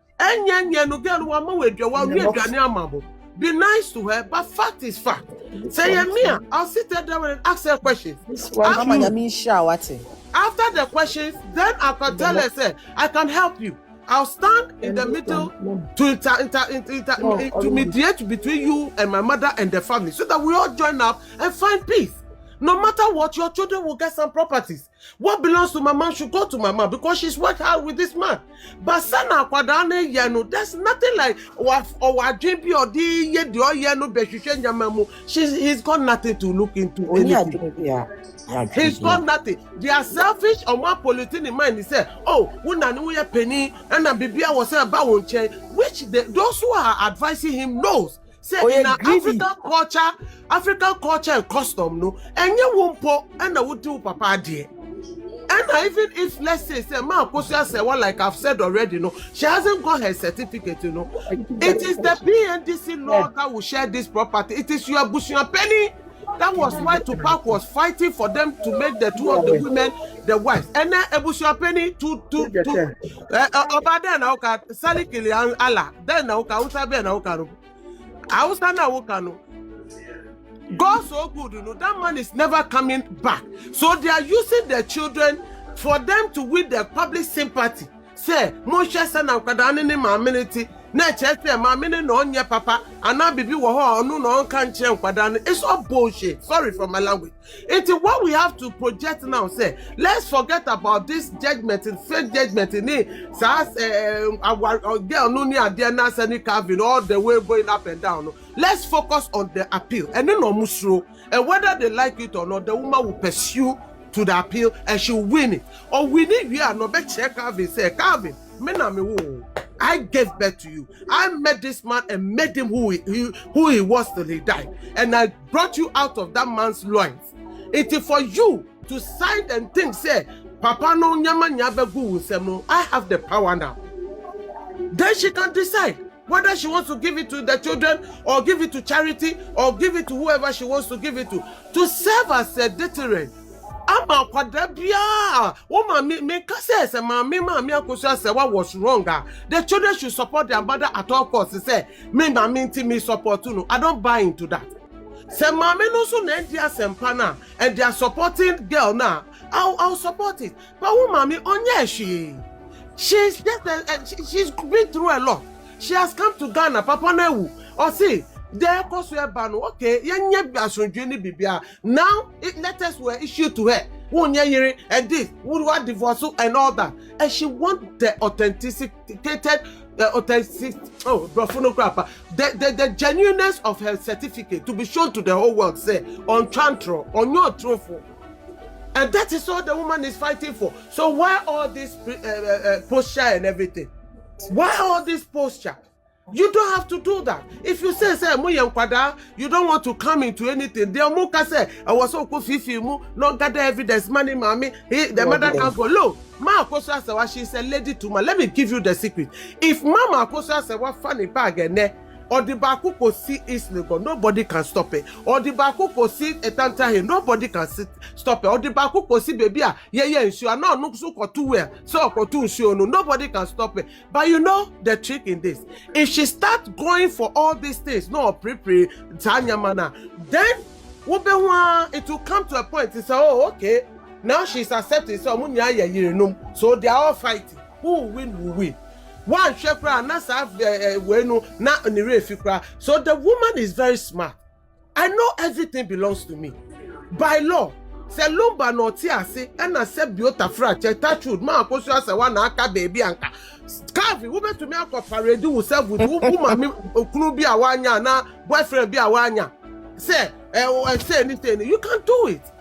No girl wama wedwa wa wedwa amabo. Be nice to her, but fact is fact. Say Mia, I'll sit there and ask her questions. After the questions, then I can tell her, say, I can help you. I'll stand in the middle to mediate between you and my mother and the family so that we all join up and find peace. No matter what, your children will get some properties. What belongs to mama should go to mama because she's worked hard with this man. But sana kwadane yano, there's nothing like he's got nothing to look into. He's got nothing. They are selfish on one politic in mind. He said, oh, we are penny and a bibia was about which those who are advising him knows. Say in African culture and custom, no, and you won't put and I would do papa dear. And even if let's say Ma Kosia say well, like I've said already, no, she hasn't got her certificate, you know. It is the PNDC law that will share this property. It is your Bushia Penny. That was why Tupac was fighting for them to make the two of the women the wives. And then Ebushia Penny to Obaa then Nauka Sali Kilian Allah then Nauka Utabe Nauka. I was God so good, you know, that man is never coming back. So they are using their children for them to win their public sympathy. Say, Moshe Sana Kadani Maminity, Nachete, Mamini no nya papa, and now Bibi Waho, no can't change Padani. It's all bullshit. Sorry for my language. It is what we have to project now. Say, let's forget about this judgment and fake judgment in it. Sas our girl Nuni and Diana Sani Calvin all the way going up and down. Let's focus on the appeal. And then no musro. And whether they like it or not, the woman will pursue to the appeal and she'll win it. Or we need we are no better check Calvin. Say, Calvin, I gave birth to you. I met this man and made him who he was till he died. And I brought you out of that man's loins. It is for you to sign and think, say, Papa no nyama nyabegu semno. I have the power now. Then she can decide whether she wants to give it to the children or give it to charity or give it to whoever she wants to give it to serve as a deterrent. Ama kwadabia woman me kase say mama akoso say what was wrong. The children should support their mother at all costs. Say me me support no. I don't buy into that. Say mama no so na dia sempana and they are supporting girl now. I'll support it. But woman me onye she's just she's been through a lot. She has come to Ghana, Papa Newu. Or see, there goes where Bano. Okay, now letters were issued to her. And this, would divorce and all that. And she wants the the genuineness of her certificate to be shown to the whole world. Say on Chantro, on your truthful. And that is all the woman is fighting for. So why all this posture and everything? Why all this posture? You don't have to do that. If you say you don't want to come into anything, the Omuka say, I was so fifi not gather evidence, money, mommy. The mother can go low. Ma Kosa Sawa, she's a lady to ma. Let me give you the secret. If Mama Kosa Sawa funny bag and or the Baku could see East Legon, nobody can stop it. Or the Baku could see a Tantahi, nobody can stop it. Or the Baku could see baby, yeah, sure, no, no, so or two wear, so or two sure, no, nobody can stop it. But you know the trick in this. If she starts going for all these things, no, Tanya mana, then it will come to a point to say, oh, okay, now she's accepting, so they are all fighting. Who will win, who will win. One shekra na na nirefikra. So the woman is very smart. I know everything belongs to me. By law, se lumba no tiase and I said biota frache touchwood ma akoso ase wa na aka baby anka. Scavi, who bet to me akọ parade yourself with woman okunu bi awanya na boyfriend bi awanya. Say anything, you can do it.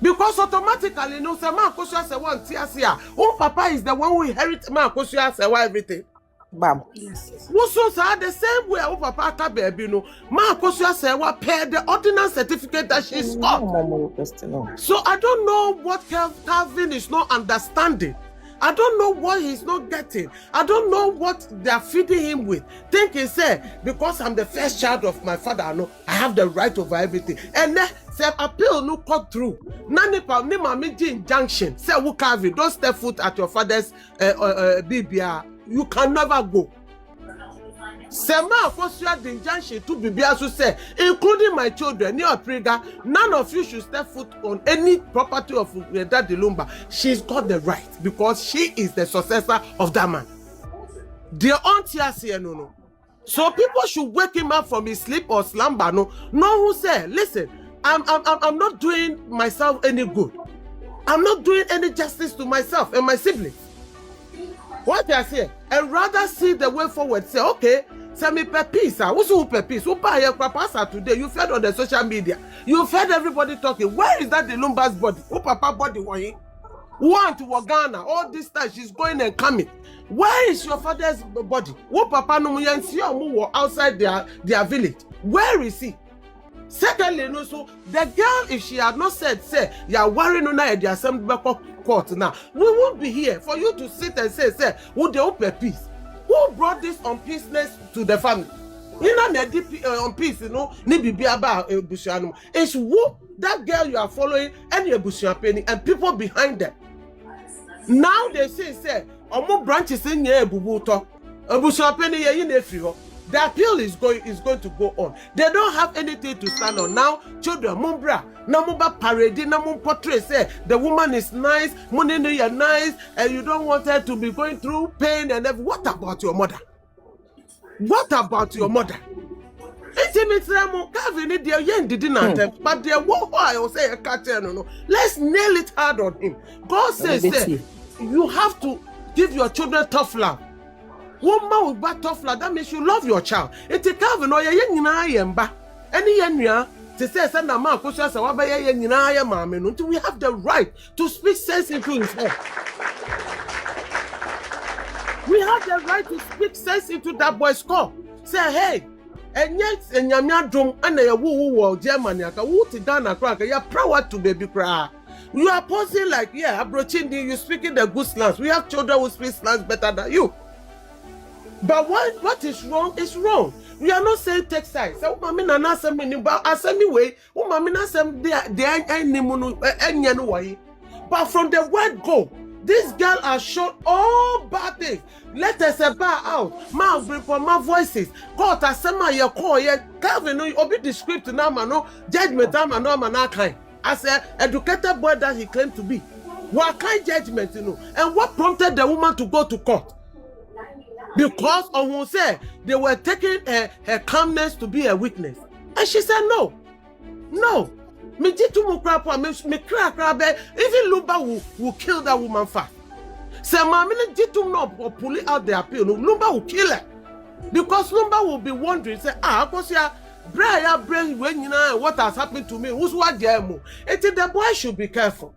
Because automatically, no, say man Kosia say one tiasia. Oh, Papa is the one who inherit man Kosia say everything. Bam. Yes. Also, the same way, oh, Papa ka baby no. Man Kosia say what pay the ordinance certificate that she's got. So I don't know what Calvin is not understanding. I don't know what he's not getting. I don't know what they're feeding him with. Thinking, say, because I'm the first child of my father, I know I have the right over everything. And then, say, appeal no cut through. Nani pa ni mami injunction. Say, who Calvin, don't step foot at your father's BBR. You can never go. Sema Kosia the injunction to Bibiasu say, including my children, near Priga, none of you should step foot on any property of Daddy Lumba. She's got the right because she is the successor of that man. Their auntie here, no. So people should wake him up from his sleep or slumber. No who say, listen, I'm not doing myself any good. I'm not doing any justice to myself and my siblings. What I say, and rather see the way forward. Say, okay, send me per piece. What's who per piece? Who buy your papa today? You fed on the social media. You fed everybody talking. Where is that the Lumba's body? Who papa body why? Want to Ghana all this time she's going and coming. Where is your father's body? Who papa no muyansi outside their village? Where is he? Secondly, no, so the girl, if she had not said, say, you are worrying on her at the assembly court now, we won't be here for you to sit and say, who they open peace? Who brought this unpeaceness to the family? You know, on peace, you know, it's who that girl you are following and your Penny and people behind them. Now they say, more branches in here, Bubuto, Penny, the appeal is going to go on. They don't have anything to stand on. Now, children, Mumbra, Namuba parade, Namun portray say the woman is nice, money you're nice, and you don't want her to be going through pain and everything. What about your mother? What about your mother? But let's nail it hard on him. God says that you have to give your children tough love. One man with bad tough love, that means you love your child. It's a Calvin or Yemba. Any Yenya to say, Sanda Ma, Kusha, Sawaba Yenaya, Mamma, until we have the right to speak sense into his head. We have the right to speak sense into that boy's call. Say, hey, and yet, and Yamia drum, and a woo Germany, a wood Ghana cracker, you're proud to baby cry. You are posing like, yeah, approaching you speaking the good slangs. We have children who speak slangs better than you. But what is wrong is wrong. We are not saying take sides. So, but from the word go, this girl has shown all bad things. Let us bar out. My bring for my voices. God has sent my call. Calvin, obi the script now, man. Judgment, man, no man, kind. As an educated boy that he claimed to be. What kind of judgment, you know? And what prompted the woman to go to court? Because on say they were taking her calmness to be a weakness. And she said, no. Me even Lumba will kill that woman fast. Say, Mamma, no pull it out the appeal. Lumba will kill her. Because Lumba will be wondering, say, because brain when you know what has happened to me. Who's what jamo? The boy should be careful.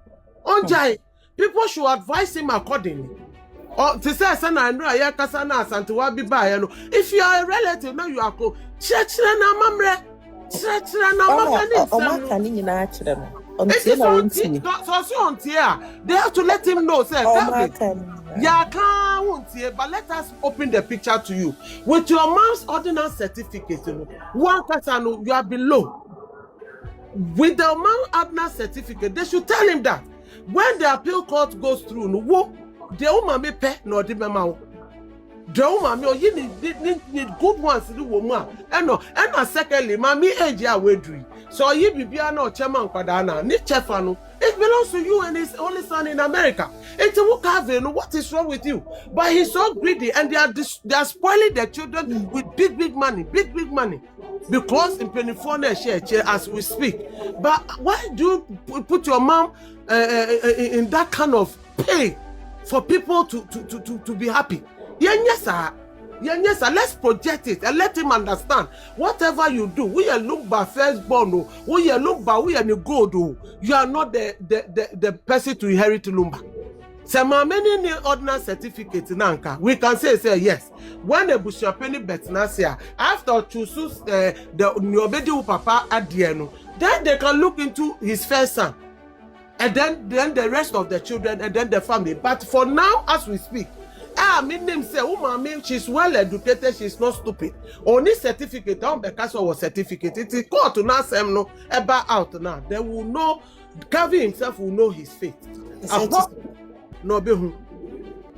People should advise him accordingly. Or to say, son, I know I kasana Santua be by. If you are a relative, now you are called Church na mamre. Church na mamre. They have to let him know, say, but let us open the picture to you. With your mom's ordinance certificate, one person you are below. With the mom's ordinance certificate, they should tell him that when the appeal court goes through, the woman may pay no the mama. The woman you need good ones to do woman. And secondly, mommy age ya wedri. So you be no chairman kwadana, ni chefano. It belongs to you and his only son in America. It's a Calvin. What is wrong with you? But he's so greedy and they are spoiling their children with big money. Because in Penifone share as we speak. But why do you put your mom in that kind of pain? For people to be happy. Yes, sir. Let's project it and let him understand. Whatever you do, we are look by firstborn, we are look by we are the good. You are not the person to inherit Lumba. So many ordinance certificates nanka. We can say yes. When a Busha penny betnasia after chooses the Nyobedi papa at the end, then they can look into his first son. And then the rest of the children, and then the family. But for now, as we speak, name say, she's well educated, she's not stupid. Only certificate, because of certificate, it is called to now say no about out now. They will know, Calvin himself will know his fate. No be who.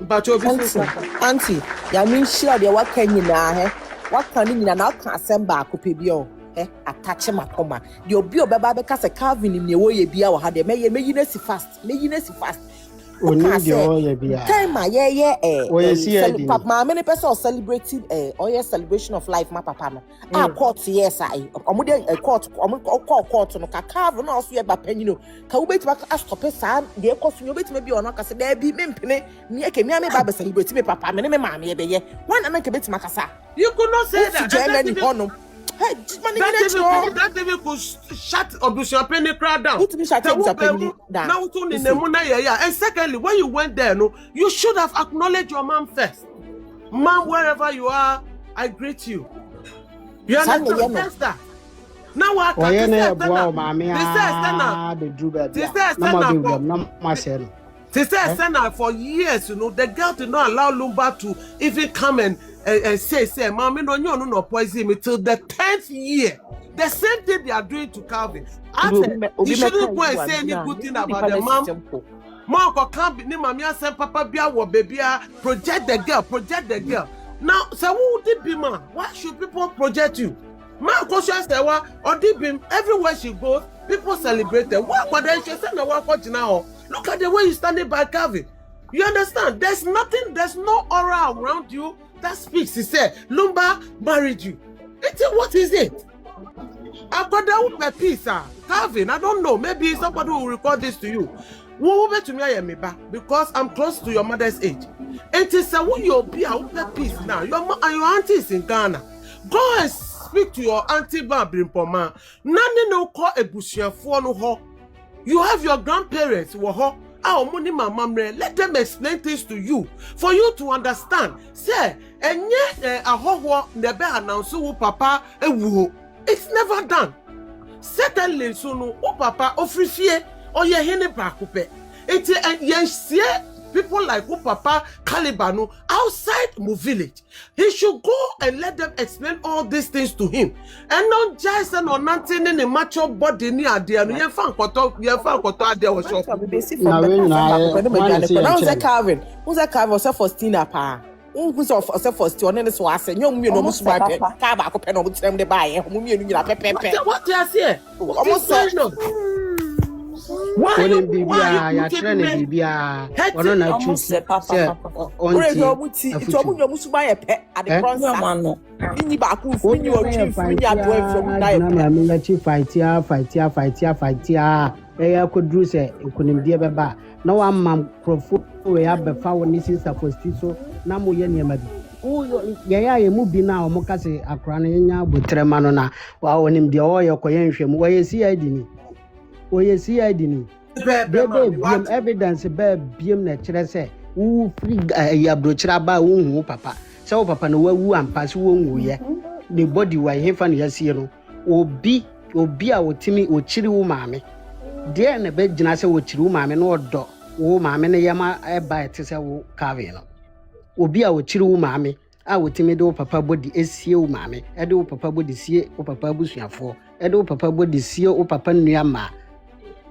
But you'll be Auntie, I mean, sure, what can you now? What can you now can't back up? Attach him at home. You'll be a baby because a Calvin in your way be our had a may fast. Onim de oye bia. Time CID. papa mama ne person celebrating celebration of life my papa no. Court yes I. Omo de court court no ka carve no so ye ba panyin ka wo beti ba stop sa de ekoso yo beti ma bi ono ka se da bi mempene me ke me ba celebrate me papa me ne me mama ye be ye. One anan ke beti ma kasa. You could not say that. Hey, that even could shut Obusia Penny crowd down. Now, and secondly, when you went there, no, you should have acknowledged your mom first. Mom, wherever you are, I greet you. You understand? That's that. Now what? Sister Senna, for years, you know, the girl did not allow Lumba to even come and say, Mommy, no, poison me till the 10th year. The same thing they are doing to Calvin. You shouldn't go and say any good thing about the mom. Mom can't be mommy and say, Papa, be our baby, project the girl. Now, so who did be man? Why should people project you? Man, conscious there were or deep him everywhere she goes, people celebrate her. What she said now? Look at the way you standing by Calvin. You understand? There's no aura around you that speaks. He said, Lumba married you. What is it? I've got that with my piece, Calvin. I don't know. Maybe somebody will record this to you. Because I'm close to your mother's age. It is a way you'll be out with peace now. Your auntie is in Ghana. Go and speak to your auntie Babrimpoma. Nani no call a bushia for no ho. You have your grandparents, let them explain things to you for you to understand. Say, and yet a ho never announce papa it's never done. Certainly, so no papa officier or ye hene bakupe. It's a people like Papa Calibano outside my village. He should go and let them explain all these things to him. And not just or nothing in a mature body near there. You found there was shop. Calvin. Who's a Calvin or Faustina pa? Who's of Faustina and this was a young man almost by Cabako pen of them to buy a woman. What do I say? Almost Why ya trene bibia ono na chu se onti yo musuba ye pe at the front no ni ba ku fu ni o chi fu ni ado from na ye na me la chi fight ya ya kodru se ekonimdie beba na wa mam krofo we ya befa wo ni sister postiso na mo ye niam bi ya mu bi na o mo kase akra na nya botrema no na wa onimdie o ye koye nhwem wo ye CID ni oye CID ni biem evidence be biem na kire se wo free abrochira ba wo hu papa se wo papa no wawu ampase wo nwu ye the body wa hefa no yasie no obi a wotimi ochiri wo maame de na be gina se wo chiri wo maame no odo wo maame ne yema eba etese wo kave no obi a wochiri wo maame a wotimi de wo papa body esie wo maame e de wo papa body sie wo papa busuafo e de wo papa body sie wo papa nuama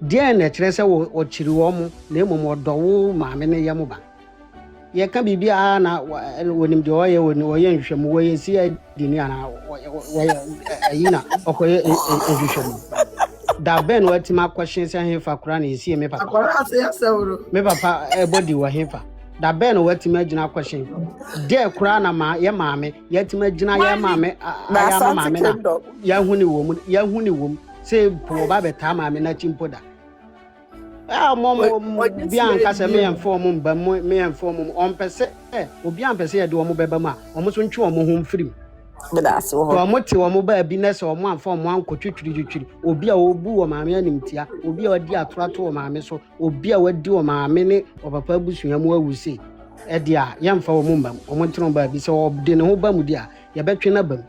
de na kire se wo chiri wo mu na emom odo wo maame ne yem ba ye ka bibia na wonim de oye nhwem wo ye si dini ana ayina okoye nhwem da ben wati ma question se hefa kura na esi me papa akora se yasewro me papa body wa hefa da ben wati ma gina question de kura na ma ye maame yati ma gina ye maame aya maame na ya huni wo mu se po ba beta maame na chimpoda mom bian ka se me inform ba me inform on pese obi an pese ye de omo beba ma omo so ntwe omo ho mfirim bedase wo omo ti omo ba bi na se omo anform anko twitwiri obi a obu wo maame animtia obi a wadi atorato wo maame so obi a wadi wo maame ne opapa busua mu awusi e dia ye mfa wo mbam omo ntino ba bi se obde ne ho ba mu dia ye betwe na bam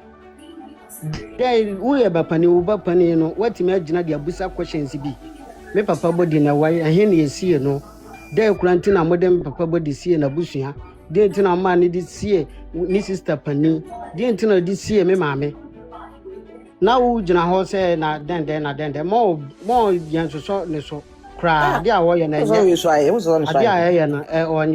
dai wo ye ba pani wo ba pani no wati ma gina dia busa questions bi me papa body na wai ahe na yesie no dey kurantina modem papa body sie na busua dey ntina ma ne di sie ni sister pani dey ntina di sie me maame na wo gina ho se na den mo yanso ne so kra dey awo ye na nye ade a ye na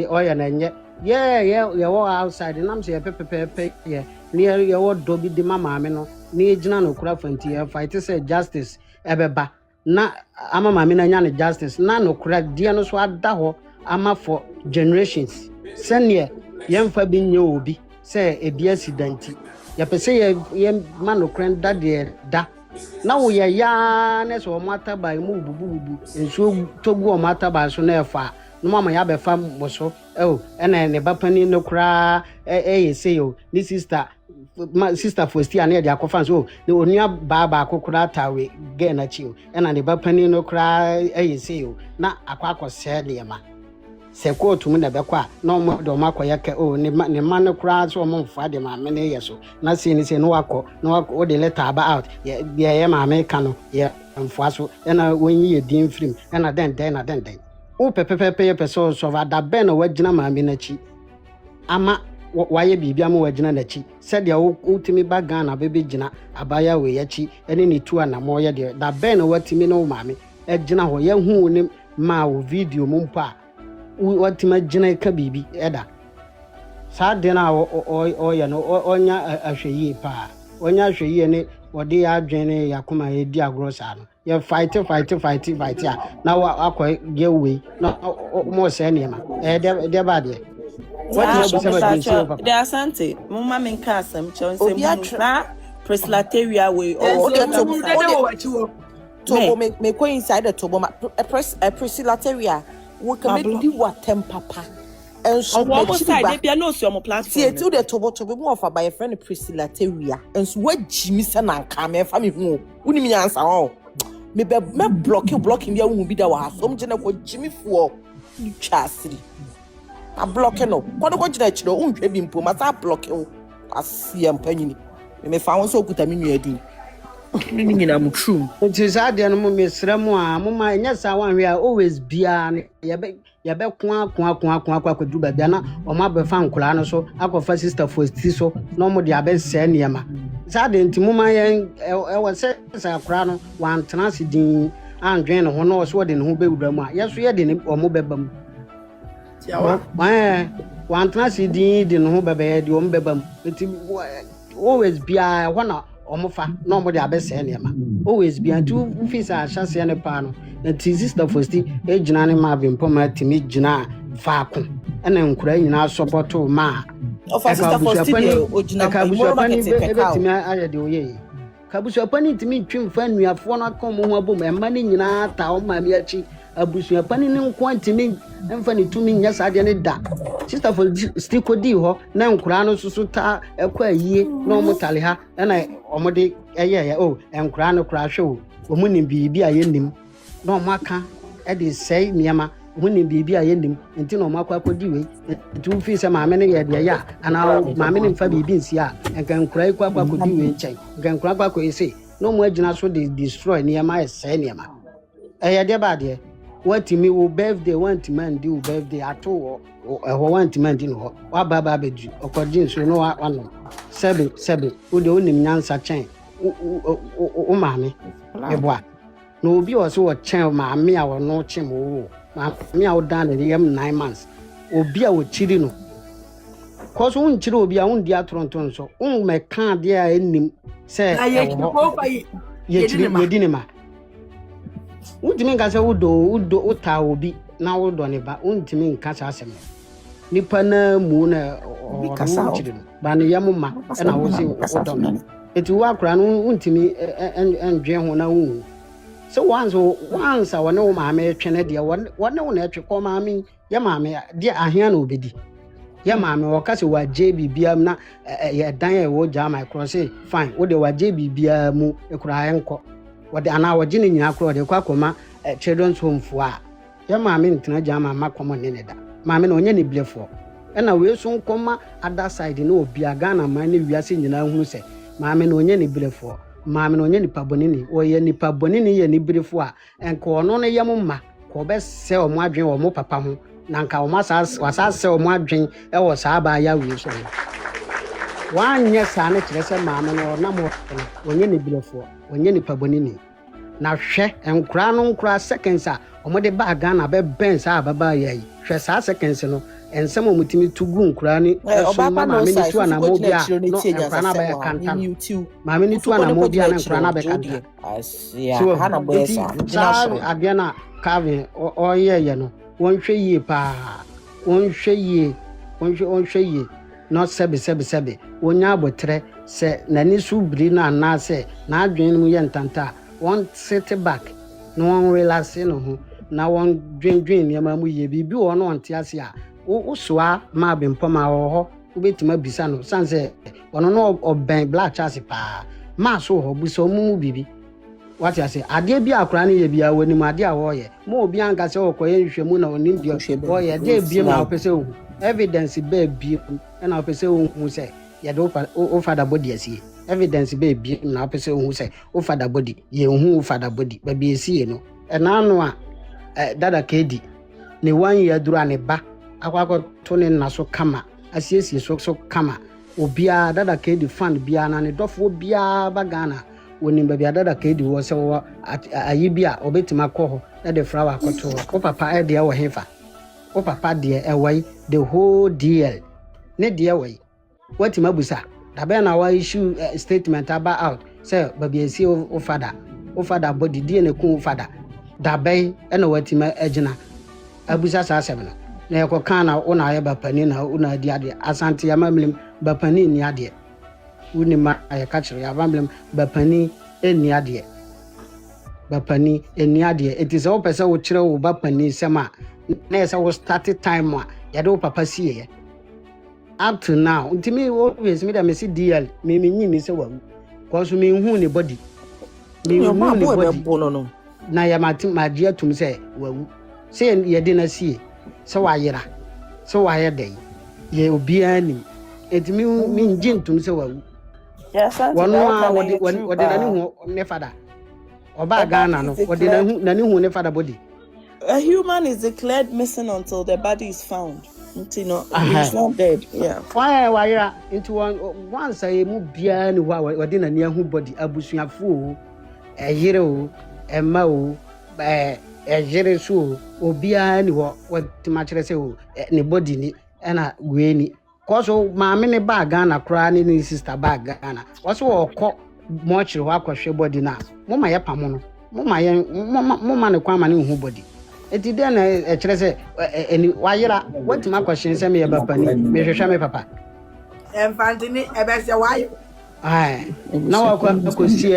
oye na nye ye wo outside nam se pepepe ye ni ye wo do bi di maame no ni gina no kra fanti ye fight say justice ebeba na ama maame na nya ne justice na no kura die no so ada ho ama for generations sɛnea yɛmfa bi nyɛ obi sɛ ebi accident yɛpɛ sɛ yɛ ma no kran da deɛ da na wo yɛ yaa ne so ɔmo ataba mu bubububu nsuo togu ɔmo ataba so na ɛfa no mama ya befa moso ɛna ne bapani no kra say ni sister Fostia na de akofa so ne onua baba akokora tawe ge na chi ɛna ne bapani no kra say na akwa de ma se kotu mu na bekwa na ɔmo de ɔmo akoya ke ne ma no kra so ɔmo mfa de ma me ne yɛ so na se ni se no wakɔ o de letter aba out ye ma me ka no ye mfa so ɛna wonyi ye din film ɛna den o pepepepe person so da ben na wagina maame na chi ama waye bibia ma wagina na chi said ya ultimi bagan na bebe gina abaya we ya chi ene ni tu na mo ye de da ben na watimi na maame agina ho ye hu ne ma wo video mu mpa watima gina ka bibi eda sa de na o ye no onya ahweyi pa onya ahweyi ne wode ya adwene yakoma ye di agrosa no you fight na akwa get away no more say niam de bad ye what you be say about the asante mama men ka asem chon say na preslateria way or to me go inside the tobo preslateria we can make do what papa and so what side dey no see on platform see to the tobo mo offer by a friend preslateria and so what jimi say na nka me fa me hu uni mi answer o me blocking ya wu bi da wa so mje na ko jimi fuo ni twasiri a blocking no ko ko jina chiro unhwe bi mpo ma sa blocking asia mpanyini me fa won so okuta me nua din me nyina mu true it is ade no mo mesra mu a mo ma nya sa wan hwe a always bia ye be kwa kwadu ba bia na o ma be fa nkula no so akofa sister Fosti so no mo de abese niema sade ntimu ma yen e se akura no wan transi din andwen no ho no so de ne ho bewura mu a yeso ye de ne o mo bebam tiawa wan transi din de ne ho bebe de o mo bebam nti always bia ho na o mo fa no mo de abese niema always bia tu fisa ahase ne pa no nti sister Fosti e gina ne ma be mpoma timi gina faako ena nkura nyina support ma sister Fosti ogina kabusapani betimi aye de oye kabusapani timi twim fa nuafo no akon mo ho abom emma ne nyina ta o ma me achi abusapani ne nko timi emfa ne tumi nya sade ne da sister Fosti kodi ho na nkura no susu ta ekwa ayie na o mutale ha ena o mode eye nkura no kura hwe o mu nim bibi aye nim na o maka e de sei niama woni bibi ayendim enti no makwa akodi we tu fi se maame ne ye de ya ana maame ne mfa bibi nsi a enkan kurai kwa akodi we nchai enkan kura kwa ese no mo agina so de destroy ne ma ese ne ma ye de ba de watimi wo birthday want man di wo birthday ato ho want man di no wa baba bedu okodi nso no wa no sebe wo de onim nyansa chen o maame eboa no obi o so wo chen maame a wo no chen mo me out down in 9 months obi a wo chiri no cause un chiri obi a un dia tronton so un me kan dia enim se ye ma untimi nka se udo uta obi na udo ne ba untimi nka sa asem nipa na mu na o chiri no ba ne yam ma na wo se udo no eti wa kra no untimi endwe ho na wu so once I want no maame twene de won no na etwe ko maame ya maame de ahia na obedi ya maame wo ka se wa je bibia na ya dan e wo ja my cross fine wo de wa je bibia mu ekura enko wo de ana wo je ne nyina kro de kwa koma children's home fo a ya maame ntena ja maama komo ne ne da maame na onye ne blefo e na we so nkoma other side na obi aga na man ne wiase nyina hu se maame na onye ne blefo maame no nye nipa bonini o ye nipa bonini ye ni birefo a enko ono no ye mma ko be se o mo adwen o mo papa ho na nka o ma wasa se o mo adwen e wo sa ba ya wi so wanye sa ne kire se maame no na mo onye ne birefo onye nipa bonini na hwe enkura no nkura seconds a o mo de ba ga na be ben sa baba ya yi hwe sa seconds no ensem o mutimi tugu nkura ni so maame ni tu na mo bia no nkura na ba ya kanta maame ni tu na mo bia na nkura na ba kanta so hana boy sa agena Calvin o ye no wɔnhwɛ yie paa wɔnhwɛ yie wɔnhwɛ yie na sɛbe wɔnya abɔtrɛ sɛ n'ani so biri no anaasɛ n'adwene no mu yɛ ntanta wɔn sit back na wɔn relax no ho na wɔn dwendwen nneɛma mu yie biribi wɔ no wɔnte ase a wosoa ma abempɔm a wɔ hɔ wobɛtumi abisa no san sɛ ɔno no ɔbɛn black chase paa ma so hɔ busa ɔmo mu bibi wate ase adeɛ bi akora no yɛ bia wɔ nim adeɛ a wɔyɛ ma obi anka sɛ ɔkɔyɛ nhwɛmu na ɔnim bia wɔyɛ deɛ biem na ɔpɛ sɛ ohu evidence bɛɛ biem ɛna ɔpɛ sɛ ohu sɛ yɛde wo fada body asie evidence bɛɛ biem na ɔpɛ sɛ ohu sɛ wo fada body yɛhu wo fada body baabi esie no ɛna no a dada kedi ne 1 year duru a ne ba akɔakɔto ne nna so kama asiesie so kama obiara dada kedi fan biara na ne dɔfo biara ba Ghana wonim baabi a dada kedi wɔ sɛ wɔ ayi bi a obɛtumi akɔ hɔ ɛde flower akɔto hɔ wo papa ɛdeɛ wɔ hefa wo papa deɛ ɛwɔ the whole deal ne deɛ wɔ yi watimi abusa dabɛ na wa issue statement aba out sɛ baabi asie wo fada body die ne ku wo fada dabɛ ɛna watimi agyina abusa saa asɛm no na yɛkɔ kan na wo na ayɛ bapani na wo na adi adeɛ asante amamlem bapani ni adeɛ wo ni ma ayɛka kyerɛ amamlem bapani ni adeɛ bapani ni adeɛ eti sɛ wo pɛ sɛ wo kyerɛ wo bapani sɛm a na yɛ sɛ wo start time a yɛde wo papa sie up to now ntimi wo wes me da me si DL me nyi ni sɛ wawu cause me hu ne body me hu ne body na ya magye atum sɛ wawu sɛ yɛde na sie sɛ wayera sɛ wayɛ dɛn yɛ obiara nim etimi me ngye ntum sɛ wawu wɔno a wɔde na ne hu ne fada Obaa Ghana no wɔde na ne hu ne fada body. A human is declared missing until the body is found. He's not dead. Yeah. Why into once I move beyond what didn't near who body abusia fool, a hero, a mao, a jeresu, or beyond what too much I say, anybody and a granny. Cause my many bag Ghana crying in sister bag Ghana. Also, caught much work of your body now. Mama yapamono, Mama no kwamani who body. Eti den kyerɛ sɛ wayera wati ma question sɛ me bapani me hwehwɛ me papa Enfantini ebese wayo ai na wakɔsi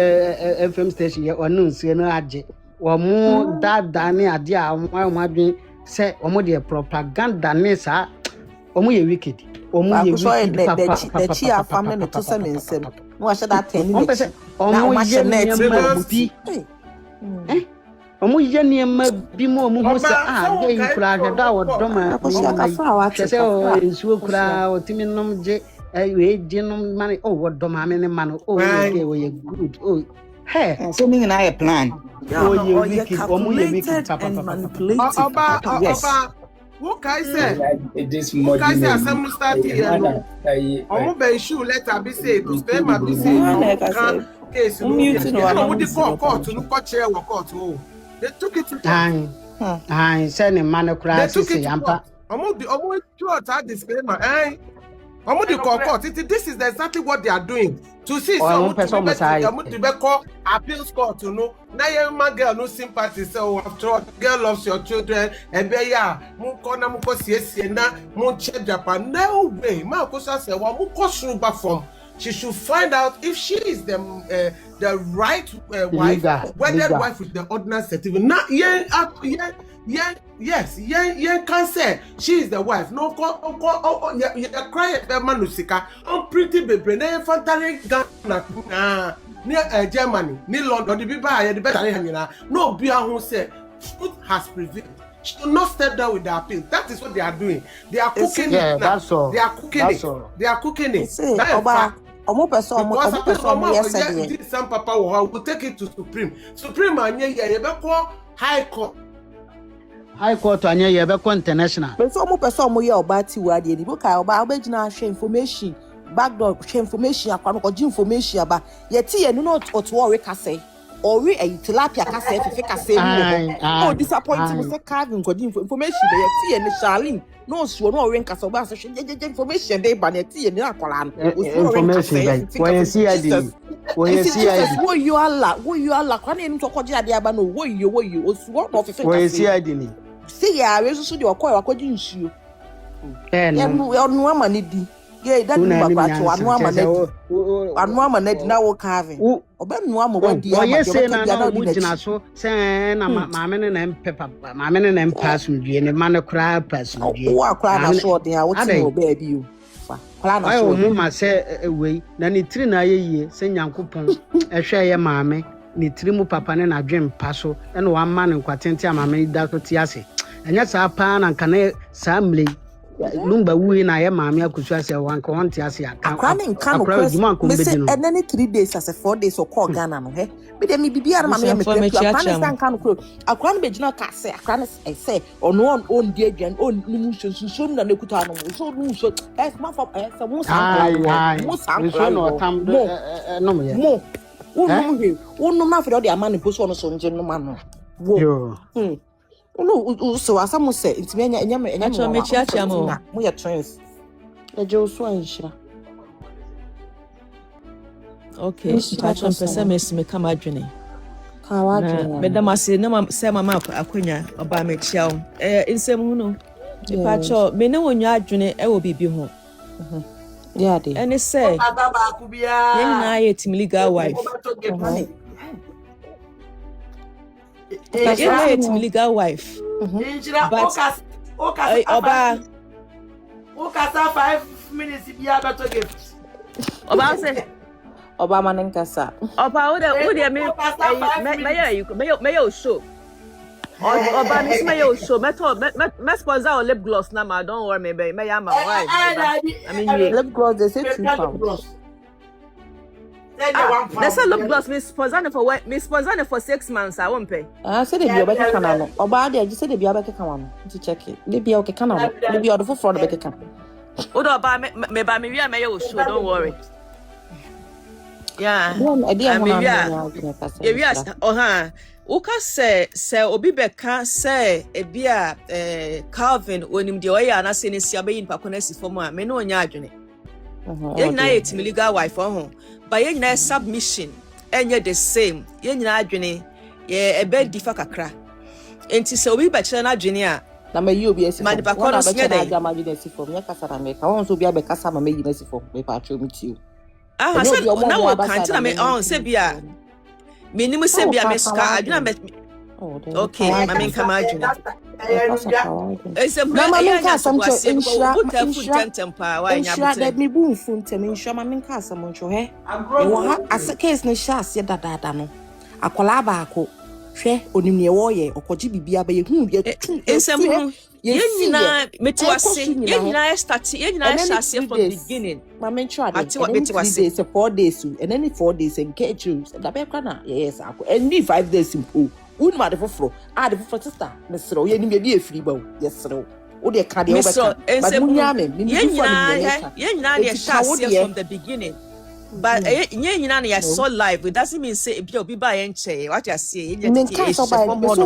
FM station yɛ ɔno nsuo no agye wɔn dada ne ade a wɔn adwen sɛ wɔn de propaganda ne saa wɔn yɛ wicked wɔn yɛ wicked papa the chia family no to sɛ me nsɛm no wahyɛ da 10 minutes wɔn yɛ nneɛma bi Omu yɛ nneɛma bi mu omu hu sɛ gɛ kura hwɛ da wɔdɔ ma hwɛ sɛ nsuo kura otimi nom gye we gye nom mane wɔdɔ ma me ne ma no yɛ good hey so me na yɛ plan yɛ wicked omu yɛ wicked papa Obaa wo kai sɛ asɛm start here no omu bɛ issue letter bi say to stay ma bi say case no wo di court no ko kyerɛ wɔ court o. They took it to court. Send a man across the Yampa. Almost disclaimer. This is exactly what they are doing. To see someone to call appeals court to know. Now, my girl, no sympathy. So, after all, girl loves your children. And be ya, Mukona Mukosi, Siena, Munche Japan. No way. Makosa said, well, Mukoshu from. She should find out if she is the right wife, wedded wife with the ordinance certificate. Not yes, can say she is the wife. No, cry manusika. On pretty baby, ne infantry Ghana, near Germany, near London. The people are the better. No, be who say truth has prevailed. She will not step down with the appeal. That is what they are doing. They are cooking it now. That's all. They are cooking it. They are cooking it. Some papa will take it to Supreme. Supreme and High Court. High Court and Yabeko International. But some person we are about Tiwa, the book I about share information, backdoor share information, information about yet you know what worry can say. Or we a tilapia cassette, if I say, oh, disappointing, Mr. Carvin, got information, they and Charlene. No, she will not ring Casobas, information, they ban a tea and Napolan. Information, where you are like, one name to Koja Diabano, where you was one of the where is he? say ya we so de okoy wakoji nsuo no no ama ne di ye that no makwacho anu ama na di na wo carving obe no ama wadi ama yes na na mu gina so say na maame ne na pepper maame ne na pass mdue ne ma ne kra pass mdue wo akra na so odin a wo ti no ba bi o fa kra na so mu ma say ewei na ne tiri na yeye say nyankopon ehwe ye maame ne tiri mu papa ne na dwen pa so e no wa ma ne nkwatente a maame da so ti ase enya sa pa na nkane sa mle lumba wu na ye maame akusu ase wanka wonte ase aka akra ne nka no kwes me say enene 3 days as 4 days o call Ghana no he me dem bibia na maame me tell akra ne san kan ko akra ne be gina ka se akra ne say ono on die adwan on numu so na nekuta no so nu so ma fa se mu san so no tam no me mo unu na fe de amane poso no so nje no ma no wo unu so asamu se ntimi enya me chiachi mo ya trends eje so anhira okay patron pese me kama adwene madam ase na se mama akwanya oba me chiao nsem hu no patron me ne wonwa adwene e wo bibi ho de ene se yen na ye team legal wife legal wife. But Obaa 5 minutes be able to give. Obaa say Obaa manenkasa. Obaa wo de me show. Obaa me show. Me sponsor on lip gloss na ma don't worry me ya ma why. I mean lip gloss they say £2. Let's say lip gloss me sponsor for 6 months I won't pay. Say the bio beke kana no. Obaa dey say the bio beke kana no. To check it. The bio ke kana no. The bio the for beke kana. O do Obaa me ba me wi me show don't worry. Yeah. Uka say obi beka say ebia Calvin onim de oya na se ne sia be yin pa konesi fo mu a me no nya adwene. Yen na yet legal wife ho. But yen na submission enye the same. Yen na adwene ye ebe difa kakra. Enti se obi be kire na adwene a na me yi obi esi. Ma de pa kono se dey adwama bi esi fo. Me kasa na me ka won so obi abeka sa ma me yi esi fo. Me pa atwo mi ti o. Ah, so na wo kanti na me on se bia minimum se bia me ska adwuna me okay ma me nka ma adwuna ese na ma me nka asam cho insha tempa wa nya buti that me bu mfu ntem insha ma me nka asam ncho he e wo ha as case ne sha ase dada no akola ba ako hwe onim ne wo ye okoji bibia ba ye hu ye tu ese mu yenina metiwase yenina start yenina shase from beginning mama try that metiwase say 4 days and then 4 days and get you that be kana yes ako and 5 days simple un ma de foforo de foforo sister mesro ye ni me bi efiri ba yesro o de ka de o beka but munya me yenina ne shase from the beginning. But yenina na so live it doesn't mean say e obi ba ye nche what you say yenina ti so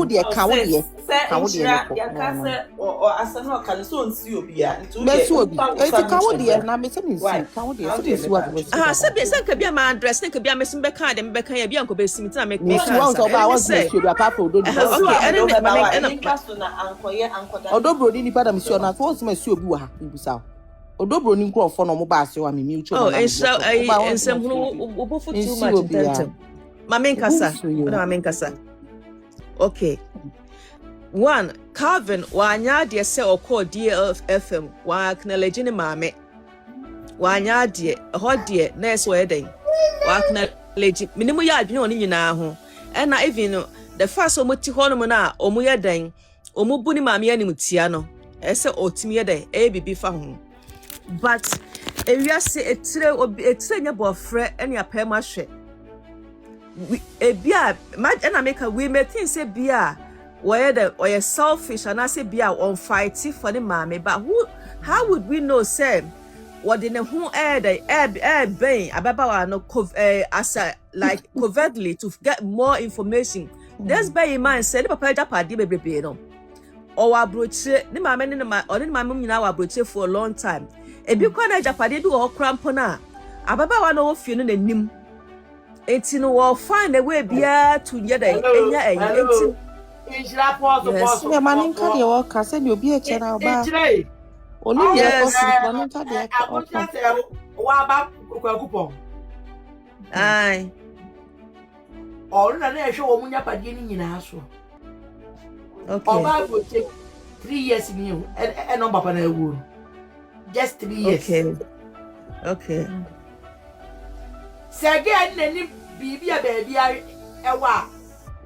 de ka wo de ka wo de ya ka say o asano ka so nsi obi a nti obi e ti ka wo de na me say nsi ka wo de so what se ka bia ma address ne ka bia me sim be ka de me be kan ya bia nko be sim ti na me ka won so ba won say obi apart from odo okay and pass na ankoye ankoda odo brodi ni pada mission na so won say obi wa ha ibusa Odobro ni nkrofo no mo ba ase wa me ucho na. Oh, ensem hunu obofu too much tentem. Mame nkasa. Okay. One, Calvin wa anya de se okọ DFM wa acknowledge ni mame. Wa anya de ho de na eso eden. Wa acknowledge minimu ya adwene oni nyina ho. And na even the first omoti ho no na omu yeden, omu bu ni mame anim tia no. Ese otimi yeden e bibi fa ho. But ewiase etire nya bofre ene apema hwe ebia na make we may think say bia we selfish and I say bia on fight for the mama but how would we know say what in who ben ababa no as like covertly to get more information. Let's bear in mind say the papa japadi bebrebe no or abroche ni mama ni mama nyina wa abroche for a long time. Ebi kwa na japade bi wo krampo na ababa wa no fie no nanim enti no wo find a way bia to nya da enya enti Injira pause. Me mani nka de wo ka se ni obi e che na oba. Injira. Oni ye ko su mani nka de ka. I just say wa ba coupon. Ai. Or na na show wo munya padie ni nyina so. Okay. Obaa go take 3 years in you and no papa na ewu. Just 3 years. Okay. Say again nani bibi a baby ewa.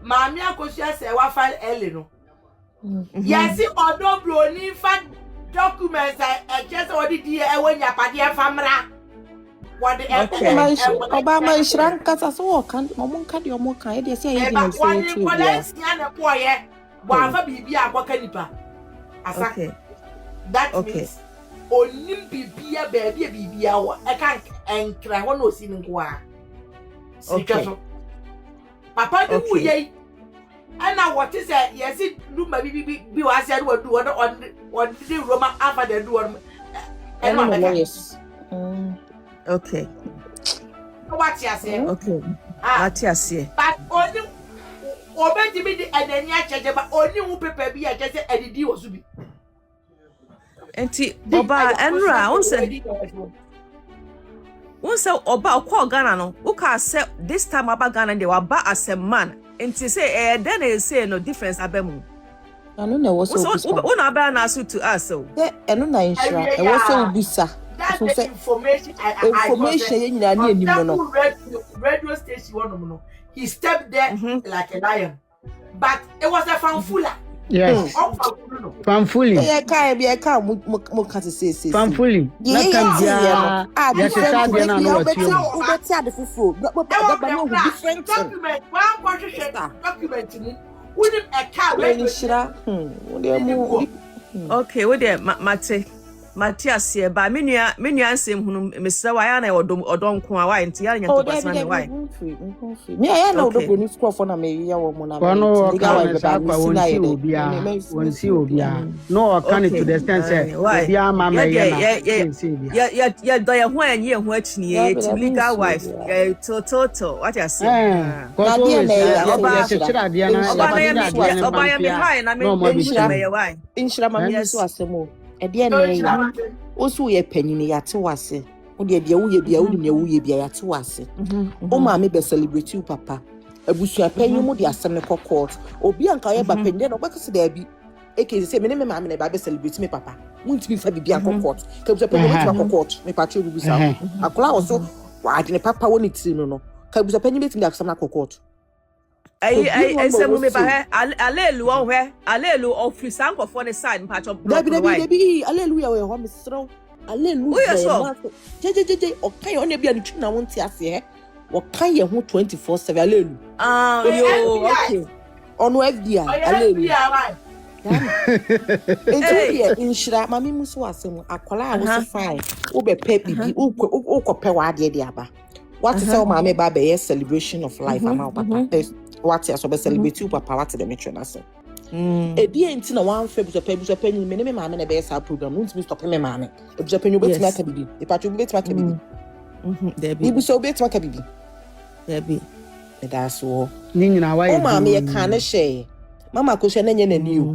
Maami akosia say wa file early no. Yes, odo Bronii fa documents I just already die e wanya pade famra. What the Obama inshran kasa so wo kan mo nka de mo kan e de say e dey say to ya. Wa fa bibi akwaka nipa. Asa. Okay. That means onim bibia baby bibia wo e kan enkra ho no si nko a. Okay. Papa di wu ye. Ana what is it? Yes, it do my bibi was said what do on the Roma after the do yes. Okay. What you say? Okay. What you say? But only obey me the and then ya charge but only who prepare be just and the was be. Enti Obaa Enra once Obaa call Ghana no uka say this time about Ghana they were back as a man enti say then they say no difference abemu. I don't know what's so una ba na so to us so eno na inshra e wo so ubisa so say information yen na ni enim no radio station one no he stepped there like a lion but it was a fanfula. Yes. Fanfully. Yeah, can be a car mo can say. Fanfully. Na kan dia. Ya se sa dia na no wati. O beti ade fufu. But different document. One question document ni. We need a car radio. Okay, we there Matias here ba menua nsem hunu mesra wa ya na odon ko a wa nti ya nya to pasma na wa. Me ya na odo Bronii school for na me ya wo mo na. Kono ka sa kwa won si obia. No can to the extent say obia ma me ya do ya ho anye ho achini ye to legal wife to what you say. Na dia na ya chira dia na Obaa ya me hai na me ya wa. Inshira ma me so asemo. Ede na osu ye panyini yate wase wo de bia wo ye bia wo nim wo ye bia yate wase o ma me be celebrate you papa abusu apanyi mu de asem ne court obi anka ye ba panyini no bekase da bi eke se me ne me ma me na ba be celebrate me papa muntimi fa bibia court ka busu apanyi mu court me pa che obi sa akola wo so wa de ne papa wo ne tiri no ka busu apanyi betimi asem na court I say me ba alelu office anko for the side mpacho block Debi hallelujah we ho mesro hallelujah je okay on e bia ni tuna won ti ase wo kan ye ho 24/7 hallelujah okay on FDI hallelujah Enti inshira mami muso asem akola a wo fine wo be pe bibi wo ko pe wa de aba what say o ma me ba be celebration of life ama papa what ya so be celebrate you papa what the metro na say ebi enti na wan fe buso pe ni me ne me ma me na be sa program no ntimi stop me ma me buso pe ni obetimi aka bibi e patcho obetimi aka bibi debi buso obetimi aka bibi debi e da so ni nyina wa o ma me ka na she mama ko she na nye na ni o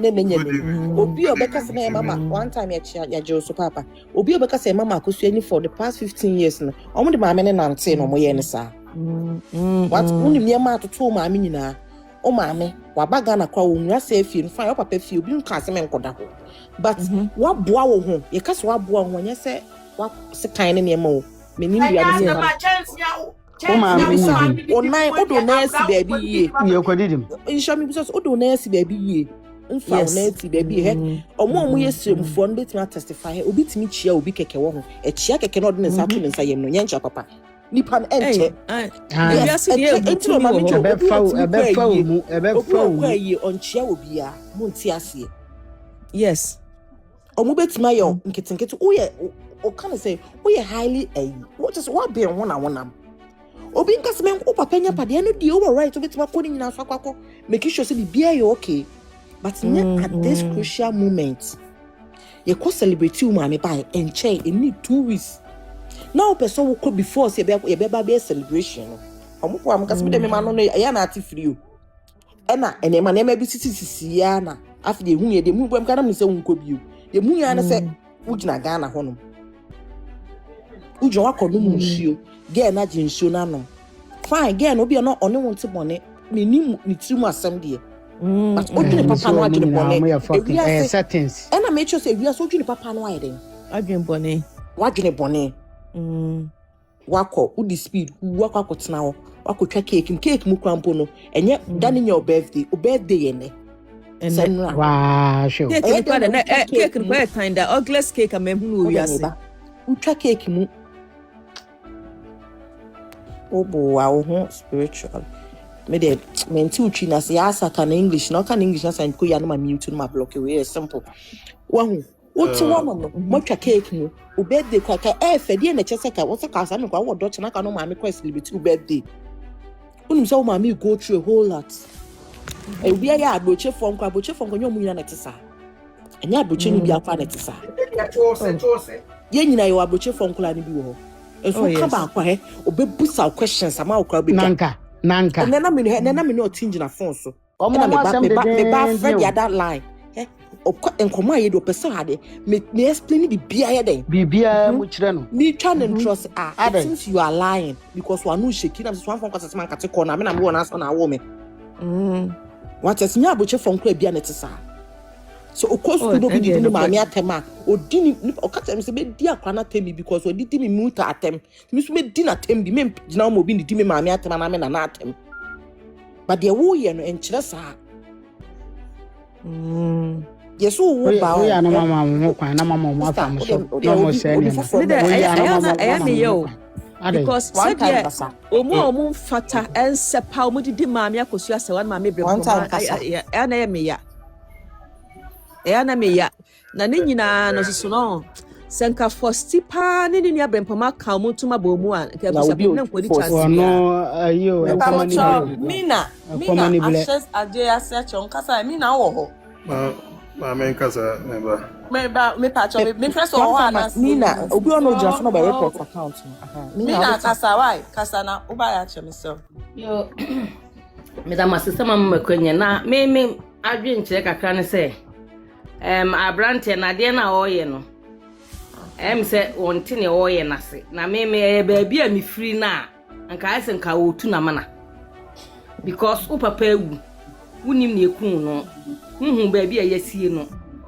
ne nye ni obi obeka se na mama one time ya je so papa obi obeka se mama ko so ni for the past 15 years na omo de ma me ne nante no mo ye ne sa what uni me ma to ma me nyina o ma me wa baga na kwa wonwa se afie no fine o papa fie obi nka se me nkoda ho but wa boa wo ho ye ka so wa boa ho nya se wa se kan ne ma o me ni bia ni o ma me o nine o do na si baby ye ko didim insha me because o do na si baby ye nfa o na si baby he omo ye sremfo no betimi testify obi timi chia obi keke wo ho e chia keke no de ne sa to ne sa yem no nya ncha papa nipan enche yes etro ma mi cho ebe fa mu ye onchia obi a monti ase yes omo betima yo nketenkete o can say we highly what just what be on wonam obi nka se men ko papa nya pade no di over right obetima ko ni nyina so akwakọ make sure say bibia you okay but at this crucial moment you ko celebrate you ma me by enche e need 2 weeks now person will before say be celebration omo po am kasi be me ma no ya na ati free ena enema na bi sisi ya na afi de hu ye de mu bom kana mu se unko bio de mu ya na se ugina Ghana hono ujo wakọ no mu nsuo ge na je nsuo na no fine ge na obi no one wonte bone me ni timu asem de but odwene papa no adwene bone settings ena me cho se wi aso odwene papa no ayede adwene bone wadwene bone wakọ udi speed wakọ akotena ho wakotwa cake mu krampo no enye dane nya birthday ye ne senra wa show cake no kind of ugly cake amem hu wi ase utwa cake mu obo wa ho spiritual me de menti uchi na se asa kan English na kan English na san ko ya no ma mute no ma block we simple wahu oti wono no motwa cake mu o birthday kwa ka fede na chese ka wo se ka sa me kwa wo do chena ka no ma me kwa celebrate o birthday unum so ma me go through a whole lot e bia ya aboche fon nyo mu nyina na tesa enya aboche ni bia kwa na tesa ye nyina yo aboche fon kula ni bi wo ho enso ka ba kwa he obebusa questions ama okra be nanka nena me no tinjina phone so me ba friend ya that line enkomo aye do person ade me explain bibia ye den bibia mu kire no me try and trust since you are lying because one no shake na so one phone call man kate corner me na me won answer na wo me what is nya aboche phone call bia na tesa so okosu do bi di ni ma me atema odini okata me se be di akwa na temi because odidi me muta atem me so me di na tem bi me gina mo bi di me ma me atema na me na atem but the wo ye no enchire sa yesu wo ba o ya na mama mo kwan na mama mo afa mo so no mo se ni na me yo because said yeah omo fata ensepa omo didi maami akosu ase wan maami bre ko ya na ya me ya na ne nyina no susu no senka fosti pa ne ni abrempama ka omo tuma bo mu a ka busa na nkodi chance no ayo mina access ade ase chon kasa mina wo ho Mama nkasa neba. Me pacho me press o ho ana mina obi ono just no by report account mina kasa why kasa na uba ya che me so yo me da masisema mmekwenya na me adwe nkyere kakra ne se abrante na de na oye no se wonte ne oye na se na me baabi a me free na anka ase nka otu na mana because o papa ewu wunim ne ekun no baabi a yasie no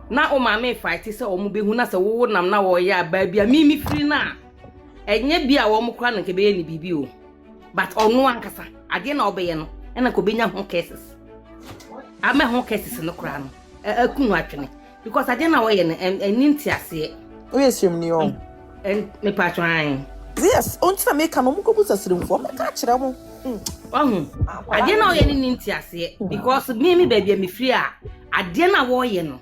na o ma me fight se o mu behu na se wo nam na wo ya baabi a me free na enye bia wo mu kwa na ke be ye ni bibi o but onu ankasa ade na obeye no ena ko benya ho cases ame ho cases no kra no akunu atwene because ade na wo ye no eninti ase o yesum ni o me patwan yes onta me ka no mu ko busa sirimfo me ka kire mo ade na wo ye ni ninti ase because me baabi a me free a ade na wo ye no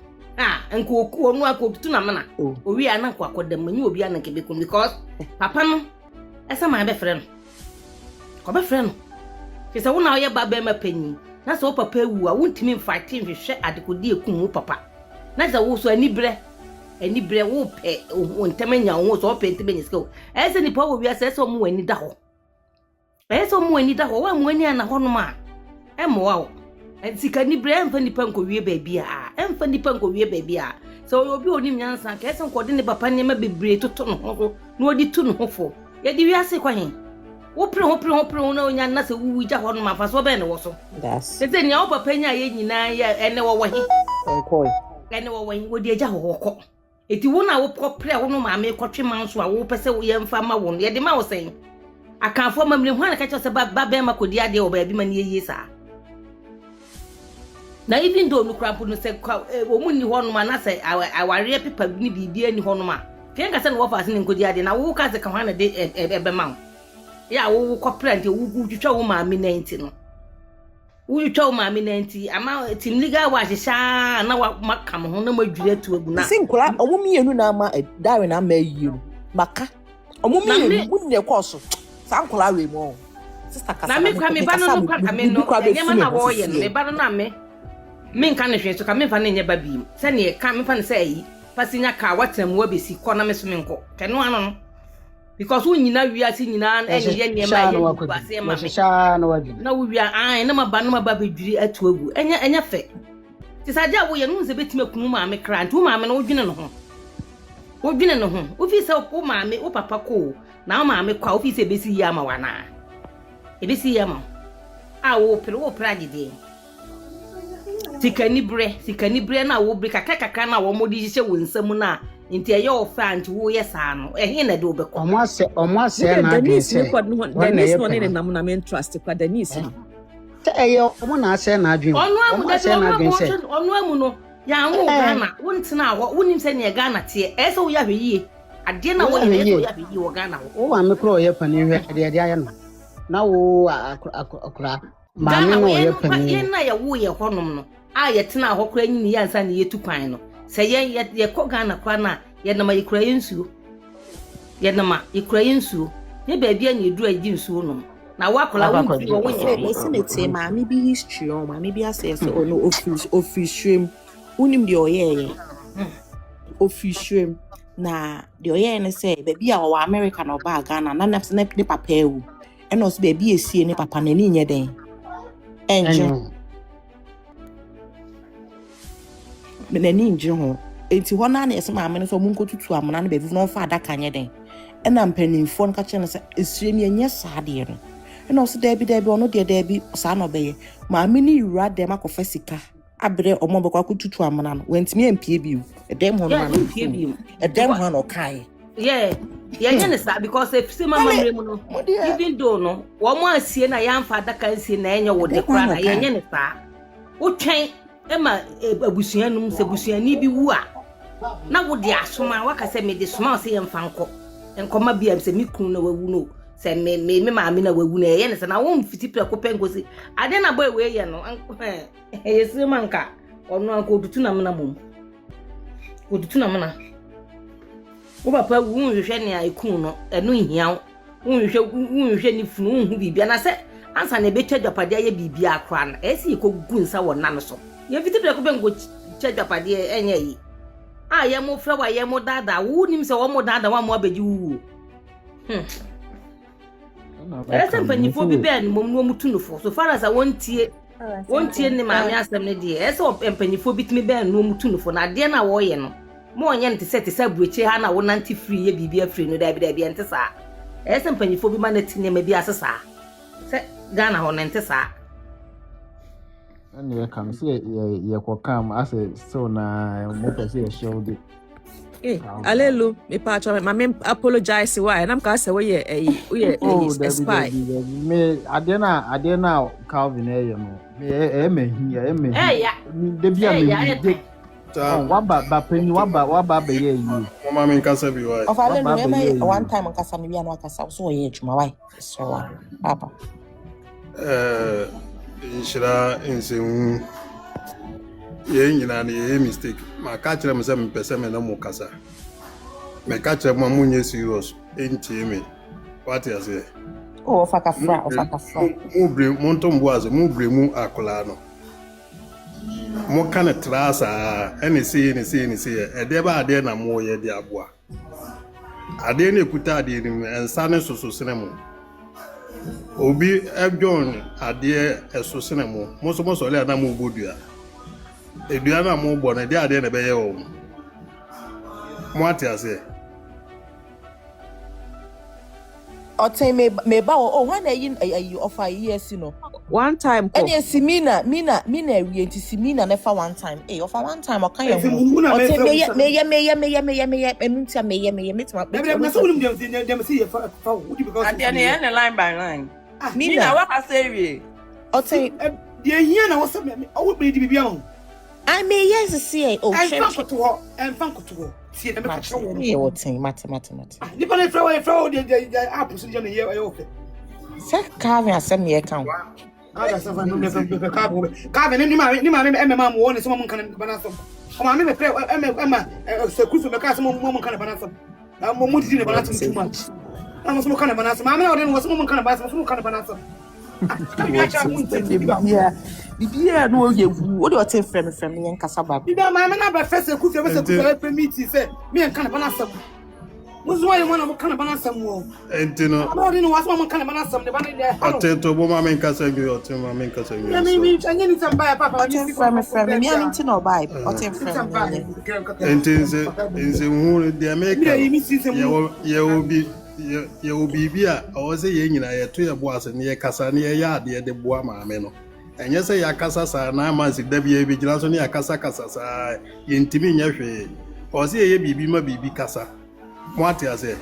enko oku onu akotu na mana owi ana kwa kodam nyi obi ana kebe kun because papa no esa ma be frɛ no ko be frɛ no ke se wo na ye baba ma panyi na se wo papa ewu a wontimi mfighting hwehwɛ adekodi ekun wo papa na se wo so anibre wo pe ontamanya wo so pe ntebe nyisko ese ni pa wo wi ase so mo ani da ho wa mo ani ana ho no ma mo wa sika ni bre emfa nipa nkowie baabi a so obi onim nyansa ka ese nkode ne papa ne ma bebre toto no ho no odi tu no ho fo ye di wiase kwa hen wo pre na onya na se wuwu ja ho no ma fa so be ne wo so das ese ni o papa nya ye nyina ye ene wo wahi onkoi ene wo wahi wo di ja ho ko eti wo na wo pre wo no ma me kotwe manso a wo pese wo ye mfa ma wo no ye de ma wo sen akanfo mamre hu ana ka che se ba be ma kodi ade wo ba bi ma ne ye sa na even though no crap no say wo mu ni ho no ma na say aware pepa ni bibia ni ho no ma ken ka say no fa ne nkodi ade na wo ka se ka hwana de ebe ma ya wo corporate wo twitwa wo ma mi 90 no wo twitwa wo ma mi 90 ama tim liga wa hyeha na wa makam ho na madwire tu agu na sinkola omo mienu na ama dawe na ama yiru maka omo mienu mu ne koso sankola we mo sister kasa na me kwa me ba no kwa ka me no nyema na wo ye no me ba no na me nka ne hwe so ka me fa ne nya ba bi se ne ka me fa ne se ayi pasinya ka watem wa besi kɔ na me so me nkɔ keno ano no because when you know we are seeing any year my na we are I na maba bedwiri atuagu enya fe ti saja wo ye no se betime kunu ma me kra ntu ma me no dwene no ho ofi se o ma me o papa ko na ma me kwa ofi se besi ya ma wana ebesi ya ma a wo pra gide sikani bre na wo bre kakaka na wo modi hye wo nsam na nti eye ofa nti wo ye saa no ehe na de obekọ omo ase na Denise no ne nam na me trust kwa Denise te eye omo na ase na adwen omo ase na adwen se onu amu no ya wo Ghana wontina ho wonim se ne Ghana te ese wo ya hweyie ade na wo ye ya hweyie wo Ghana wo wa me kro ye pani hwe ade aye no na wo akura ma me no ye pani ye na ya wo ye honom no a ye tena ho kra nyi ya nsa na ye tu kwan no se ye ko Ghana kwa na ye na ma ye kra yensuo ye ba bia na edu agi nsuo no na wa kola wo wo se ne te ma me bi history o ma me bi ase se o no official unim de oyeye official na de oyeye ne se ba bia o America na Obaa Ghana na ne papa ewu e no se ba bia esie ne papa na ni nye den enje me ni nje ho enti ho na ese ma me so mu nkotutu amona na bevu no fa adaka nye den e na mpanimfo nka che ne se esie ne enye saade no e no se dabi ono de sa no beye ma me ni wura dem akofa sika abre omo bekwa kututu amona no wentimi empie biu e dem ho no empie biu e dem ho no kai yeah nye sa because if see mama mremu no even though no wo mo asie na ya mfa adaka asie na enye wo de kra na ye nye ne sa wo twen ema abusuanum se busuani bi wu a na wo de asoma waka se me de soma se ye mfanko enkoma bia se mi kunu na wawu no se me maame na wawu na ye ne se na wo mfiti pre ko pengosi ade na boy we ye no yesi manka onu anko odutu na mna mum odutu na mna wo papa wu hwehwe ne aikun no enu hia wo hwehwe ni funu hu bibia na se ansa na betwa japade aye bibia akra na esi ko gunsa wo na no so ye fiti pre ko pengo twa japade enye yi a ye mo fra wa ye mo dada wo nim se wo mo dada wa mo abeji wu ese mpanyifo bi be ni mom no mutu no fo so far as wontie ni maame asem ne de ese mpanyifo bi timi be no mutu no fo na de na wo ye no mo onye nte se bueche ha na wo nanti free ye bibia free no da bi ente sa ese mpanyifo bi ma na tinye ma bi asesa se Ghana ho nte sa and you can see ye ko kam as so na mo pese ye show de alelu me pa cho ma me apologize why na ka say we ye spy me adena Calvin e no me ya de bia me waba penny waba be ye you mama me nka say bi why of alelu me one time nka say me bia no aka say so ye adwuma why so papa inshira insen ye nyina na ye mistake ma ka kire me say me pese me na mo kasa me ka kire mo munye serious entie me what you say ofakafra mo bre mo ntom boazo mo bre mu akola no mo kana trasa ene see e de ba ade na mo ye de aboa ade na ekuta ade ni ensa ne soso sene mo obi ebjon ade eso sene mo so le na mo bodua edua na mo bo na de ade na be ye o mo ati ase o tell me ba when you offer yes no one time and yes mina we enti simina never one time offer one time o kan ye o tell me enuntia me metima me so wonum dem see fa would because and then line by line mina what I say o tell the here na wo me o be di bibia ho I may yes see and fanko to see dem ka show o tell mate ni pa na fra the app so je ye okay se Calvin asem ye kan ada sa fa no me Calvin ni ma MMA mo woni so mo kan bana so o ma me me pre MMA se kuso me ka so mo kan bana so na mo di ne bana so too much na mo so kan bana so ma me o de no so mo kan bana so mo kan bana so bibia no ye wu o de o te frem yen kasa ba bibia ma me na ba first kuso be se kuso permit say me kan bana so Muzwa you want to kind of banasam wo. Entino. I don't know what kind of banasam the banana. Atento bo ma men kasa bi otin ma men kasa bi. I mean, I need some buy papa. Ọtí fẹ́ mi mi àmì tí náà ọba yìí ọtí fẹ́ mi ní. Ntinze hu de America. Ye obi bi a o se ye nyina ye to ye bo ase ne ye kasa ne ye ya ade de bo ama me no. Enye se ya kasa sa na amansi da bi e bi gina so ne ya kasa sa ye ntimi nya hwe. O se ye bibi ma bibi kasa. Mo ate ase.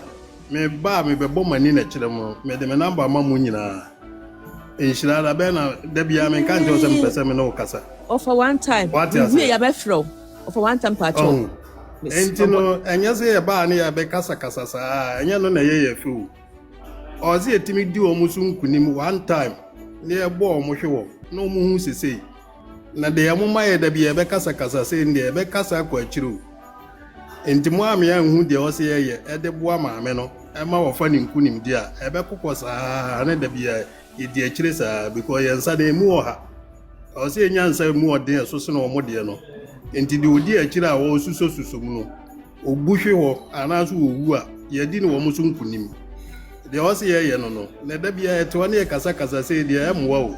Me ba me be bo mani na kire mo me de me number ma mu nyina. Enshira da be na da bi a me kan jo se me pese me no kasa. For one time. We ya be flow. For one time patrol. Entino enye se ye ba ne ya be kasa sa enye no na ye fu. O se etimi di o musu nkunim one time. Ne e bo o mo hwe wo no mu hu sesei. Na de ya mo ma ye da bi e be kasa se ndi e be kasa kwa akiro. Enti mo am ya hu de o se ye e de bo ama me no e ma wo fa ni nkunim di a e be kokosa na da bi e di akire sa because ye nsa de mu o ha. O se nya nsa mu o de so no mo de no. Enti de odi akira a wo suso mu no ogbuhwe ho anaso owu a ye di ne wo muso nkunim de o se ye no na da bia eto na ye kasa se de e mowa o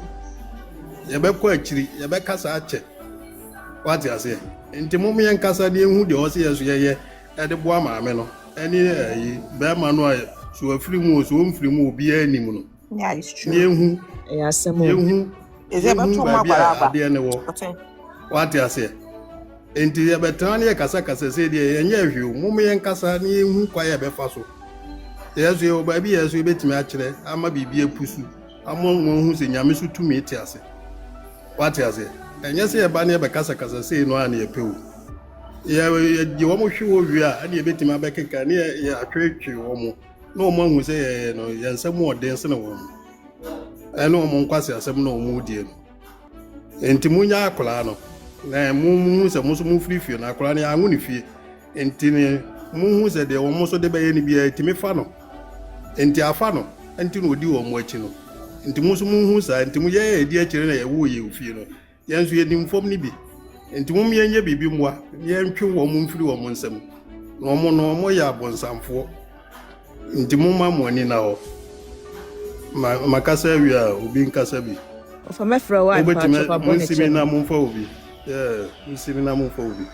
ye be ko akiri ye be kasa ache wati ase enti mum ye kasa de hu de o se ye so ye e de bo ama me no eni yi be ma no so afiri mu so mfiri mu obi anim no Yeah, it's true. Ye hu asemo ye hu is e ba to ma gbara de ne wo wati ase enti ye betani ye kasa se de ye nya hwe mum ye kasa ne hu kwa ye be fa so yesu ye ba bi yesu betimi a kire ama bibie pusu ama hu se nyame so tumi eti ase wati ase enye se ye ba ne be kasa se no ana ye pewu ye di wo mo hwe wo wi a ana ye betimi abekeka ne ye atwetwe wo mo no mo hu se ye no ye nsam odin se ne wo mo eno mo nkwase asem no mo die no enti munya akola no na mu se muso mu free na akola ne anwu ne fie enti ne mu hu se de wo mo so de be ye ne bia etimi fa no enti afa no enti no odi wo mo achi no enti muso mu hu sa enti mu ye edi akire na ye wo ye ofie no ye nso ye nimfom ne bi enti mu ye nya bibi mwa ye ntwe wo mo mfiri wo mo nsam no mo ya bonsamfo enti mu ma mo ani na ho makasa wi a obi nkasa bi of me fra wa pa chop abon nsimi na mo fa obi nsimi na mo fa obi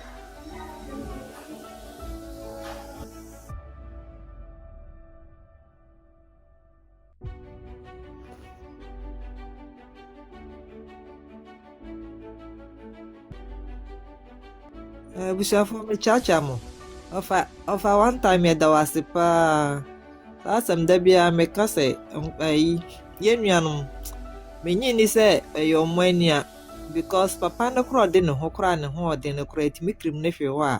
Bushafo me chacha mo ofa one time ya dawase pa asem da bia me kase ye nuanom menyi ni se yo moania because papa no kro de ne ho kra ne ho de ne kra etimi krim ne hwe wa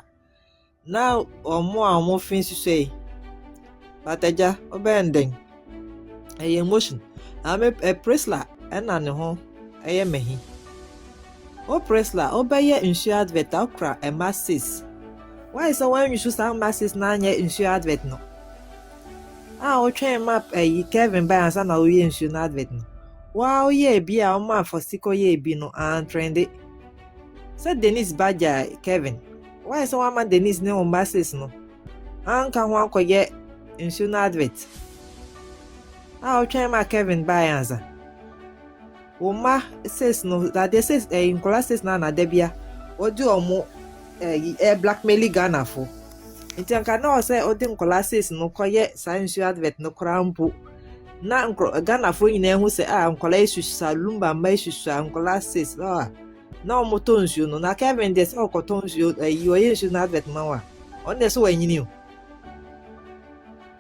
na omo fin susei bataja obenden emotion ame presla ena ne ho mehi o presla obeye insure advert okra masses why so when you should sound masses na anya insure advert no o train map Kevin by answer na we insure advert no wow ye bi a ma for siko ye bi no and trendy said Dennis Badger Kevin why so one Dennis ne on masses no an kan ho akoye insure advert o train map Kevin by answer Oma says no that they says in classes na debia odi omo blackmail Ghana for nti anka na o say odi classes no koye science advert no krampo na Ghana for nyina hu say nkola isu salumba ma isu classes na omo tonsu no na Kevin des okotonsu yoye isu na advert ma wa on des so anyini o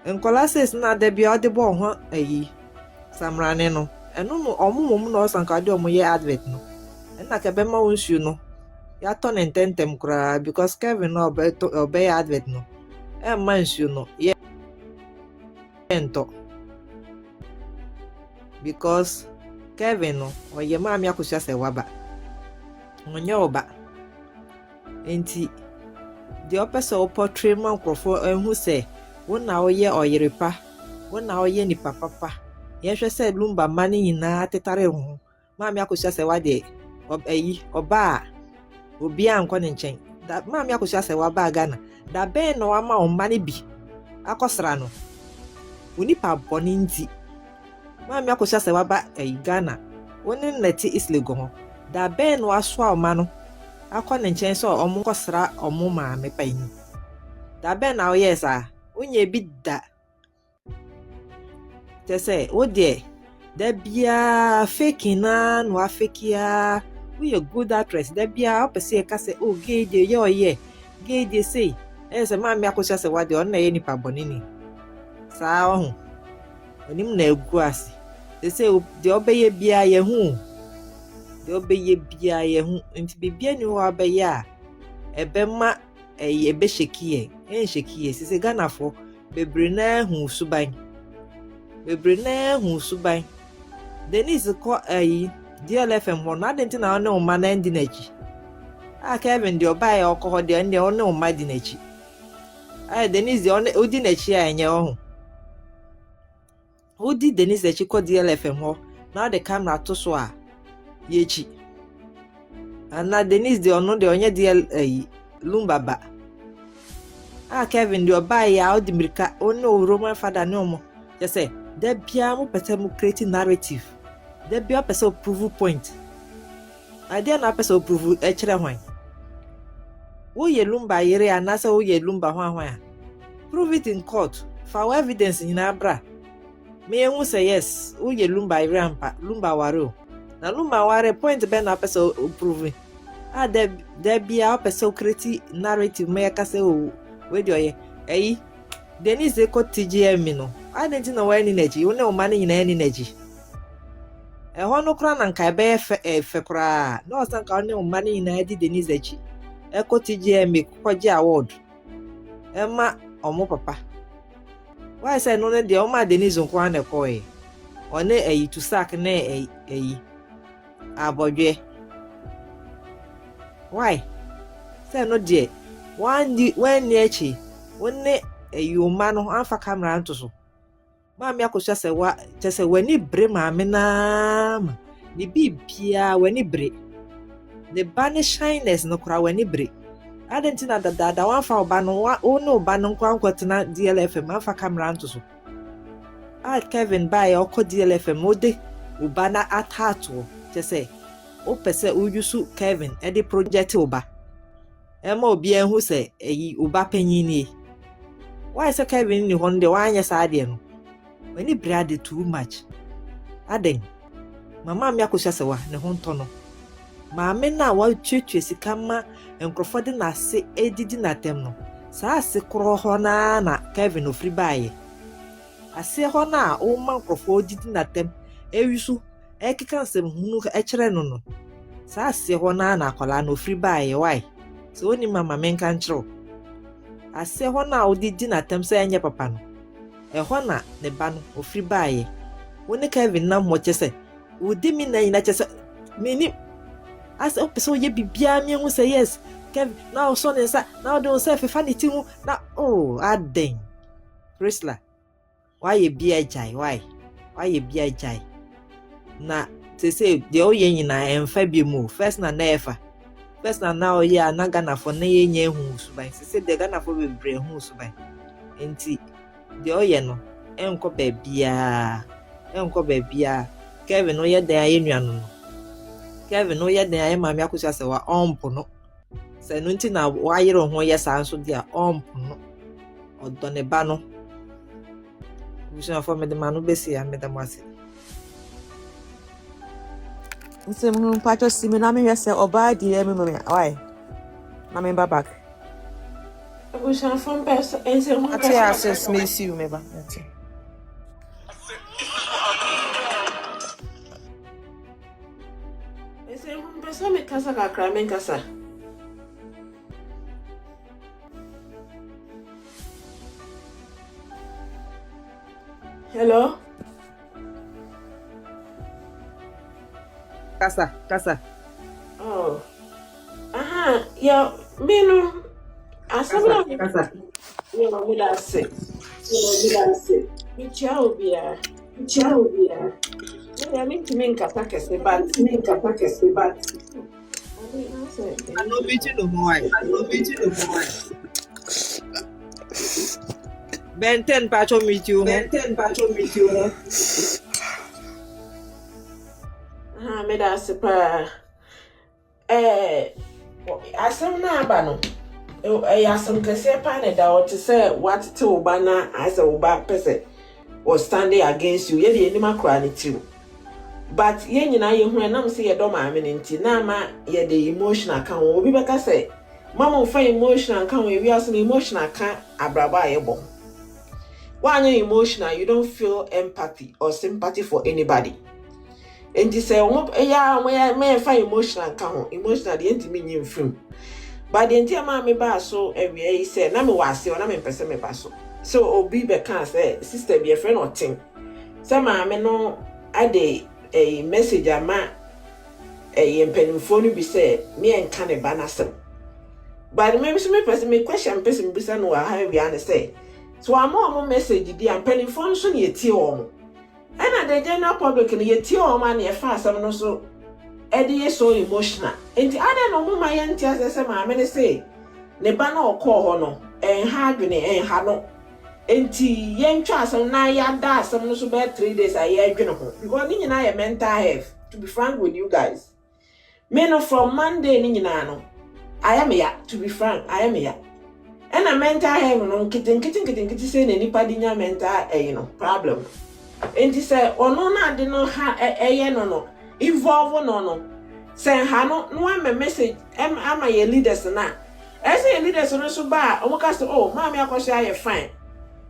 nkola says na debia odi bo ho samrane no eno no omumum no sanka de omo ye advert no na ka be ma wonsu no ya to ne tentem kura because Kevin no obey advert no mansu no ye ento because Kevin no oye ma mi akosia se waba onye oba enti the opese o portrait man krofo hu se wona oye oyerepa wona oye ni papa yehwe se lumba mani nyina tetare ho maami akosia se wade Obaa obi anko ne nchen da maami akosia se waba Ghana da ben no ama o mani bi akɔsra no onipa bɔne nti maame akɔhyɛ sɛ waba Ghana wone nnɛte Islego ho da bɛn no asoa ɔma no akɔ ne nkyɛn sɛ ɔmo nkɔsra ɔmo maame panyin da bɛn na woyɛ saa wonyɛ bi da kyɛ sɛ wo deɛ da biaa fake na no afekia woyɛ good actress da biaa wopɛ sɛ yɛka sɛ gay deɛ yɛ ɔyɛ gay deɛ sei ɛyɛ sɛ maame akɔhyɛ sɛ wade ɔno na ɛyɛ nipa bɔne ni saa ɔho onim na egu ase sɛ deɛ ɔbɛyɛ biaa yɛhu deɛ ɔbɛyɛ biaa yɛhu nti bibia ni hɔ abɛyɛ a ɛbɛma ɛbɛhyɛki ɛnhyɛki sɛ Ghanafoɔ bebree na hu suban Denise kɔ DLFM hɔ na adɛnti na ɔne ɔma na ndi n'akyi Kevin deɛ ɔbaa yɛ ɔkɔ hɔ deɛ ɔne ɔma di n'akyi Denise deɛ ɔdi n'akyi a ɛnyɛ ɔho wodi Denise akyi kɔ DLFM hɔ na ɔde camera to so a yɛkyi ana Denise deɛ ɔno deɛ ɔnyɛ DL lumba ba Kevin deɛ ɔbaa yɛ a ɔde mirika ɔne Roman father ne ɔmo kyɛ sɛ da biara mo pɛsɛ mo create narrative da biara pɛsɛ prove point adeɛ na pɛsɛ prove ɛkyerɛ hwan woyɛ lumba yere anaasɛ woyɛ lumba hwan a prove it in court fa evidence nyinaa bra me ehu sɛ yes woyɛ lumba yere ampa lumba ware o na lumba ware point bɛ na pɛsɛ prove da biara pɛsɛ create narrative me yɛka sɛ we de ɔyɛ ɛyi Denise ko TGM no adenti na wani n'akyi wo ne ɔma ne nyinaa ni n'akyi ɛhɔ no kora na nka ɛbɛyɛ fɛ koraa na ɔsan ka wo ne ɔma ne nyinaa di Denise akyi ɛkɔ TGM kɔgye award ɛma ɔmo papa why say no ne deɛ ɔma Denise nko ana kɔɛ ɔne to sack ne abɔdwe why say no deɛ wani akyi wo ne Yoma no amfa camera nto so maame akɔhyɛ sɛ kyɛ sɛ wani bre maame na ma ne bibia wani bre ne ba ne shyness no kora wani bre adenti na dada wanfa oba no wo ne oba no nkwankɔtena DLFM amfa camera nto so Kevin ba ya ɔkɔ DLFM ode oba na atato kyɛ sɛ o pɛsɛ o yusu Kevin de project oba ɛma obi ehu sɛ oba panyin ni why say Kevin ni honde wanya saade no wani brade too much aden mama me akosha sewa ne ho nto no maame na wa twetwe sika ma enkrofo de na se edidi na tem no saa se kro ho na Kevin ofri baaye ase ho na o ma enkrofo odidi na tem ewisu ekeka nsem hunu ekere no saa se ho na akola na ofri baaye why so oni mama me nka nkyero ase ho na odidi na tem sɛ enye papa no ɛhɔ na ne ba no ofri baaye woni Kevin na mo kyese odi mi na nyina kyese meni ase opese oye bibia mi hu sɛ yes Kevin na o so ne sa na o de o sɛ fefa ne ti hu na aden Priscilla why bia jai why bia jai na se de o ye nyina emfa bi mu first na efa first na now ya na Ghana for na yenye hu suban se de Ghana for bebre hu suban enti de oye no enko bebia Kevin no ye de aye nuanu no Kevin no ye de aye mami akosia se wa ompo no se no nti na wa yere ho ye sa nso de a ompo no odo ne ba no vision for me de manu besi ya me de mwase nse mu pacho simi na me hwese Obaa di e me why na me ba back vision for me nse mu ati access me see you me ba nse mu pesa me kasa kakra me kasa hello Kasa. Oh. Aha, ya minu asabla kasa. Yo mi da se. Mi chao bia. Ya mi timin kata kese bat. I know meeting no more. Benten pacho meet you. Me da sepa. Asem na aba no. Asem kese pa na da o te say what te Obaa na as Obaa pese was standing against you. Ye de anima kra ne ti. But ye nyina ye hu enam se ye do maame ne nti na ma ye de emotional kan obi beka say mama fa emotional kan we as an emotional kan abraba ye bo. When you're emotional, you don't feel empathy or sympathy for anybody. And you say, may find emotional count, emotional, the intimate film. But the entire mammy bass so every day said, Nami was your name person me basso. So Obi can say, sister be a friend or thing. Some mammy no, I day a message a man a penny phone be said, me and canny banasem. But maybe some person may question person be son or how we understand. So I'm more message the and penny phone soon ye tea. And at the general public, and ye tear man, ye fast, I'm so Eddie so emotional. And the other no my auntie as I may say, Nebana or call hono, and Hagony and Hano. And tea young child, some 9 years da, some no so bad 3 days a year, because Nin and I a mental health, to be frank with you guys. Men from Monday, Ninano. I am ya, to be frank, I am ya. And a mental health, no kitten, saying anybody mental, problem. And he said, oh no, I did not have no involve no. Say, Hano, no, I'm a message. Am I a leader, now? As a leader, so bad, oh, mammy, I say, I fine.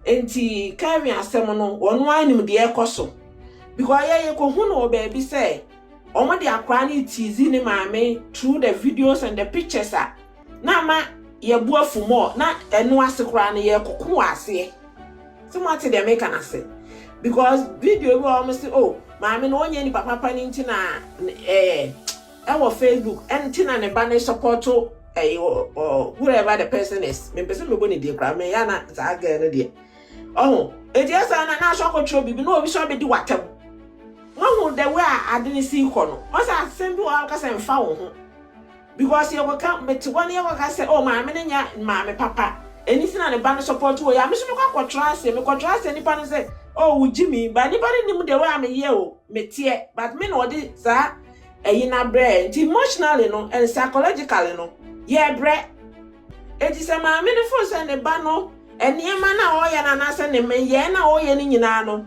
And he carry a seminal, one wine him the echo. Because I go, baby, say, oh, my dear, cranny teasing mammy through the videos and the pictures. Now, ma, ye bore for more, not a no as a cranny, ye cocoa, I say. So much they make an assay. Because video will almost say, oh, mammy, no any papa nintina our Facebook and Tina and banner support to or whoever the person is. Me person me boni dear crime, yana zaga dear. Oh, it is an national control, be no, we shall be do whatever. One the way I didn't see Kono. Once I send you out and found because you will come but 1 year I say, oh, my mammy, papa. Anything on the banner support to I'm just going to trust any pan say, oh, Jimmy, but anybody knew the way I'm a year, metier, but men or this, sir, a yina bread, emotionally, no, and psychologically, no, yeah, bread. It is a man, many force and a banner, and ye man, or yan answer, and me, yana, or yan in ano.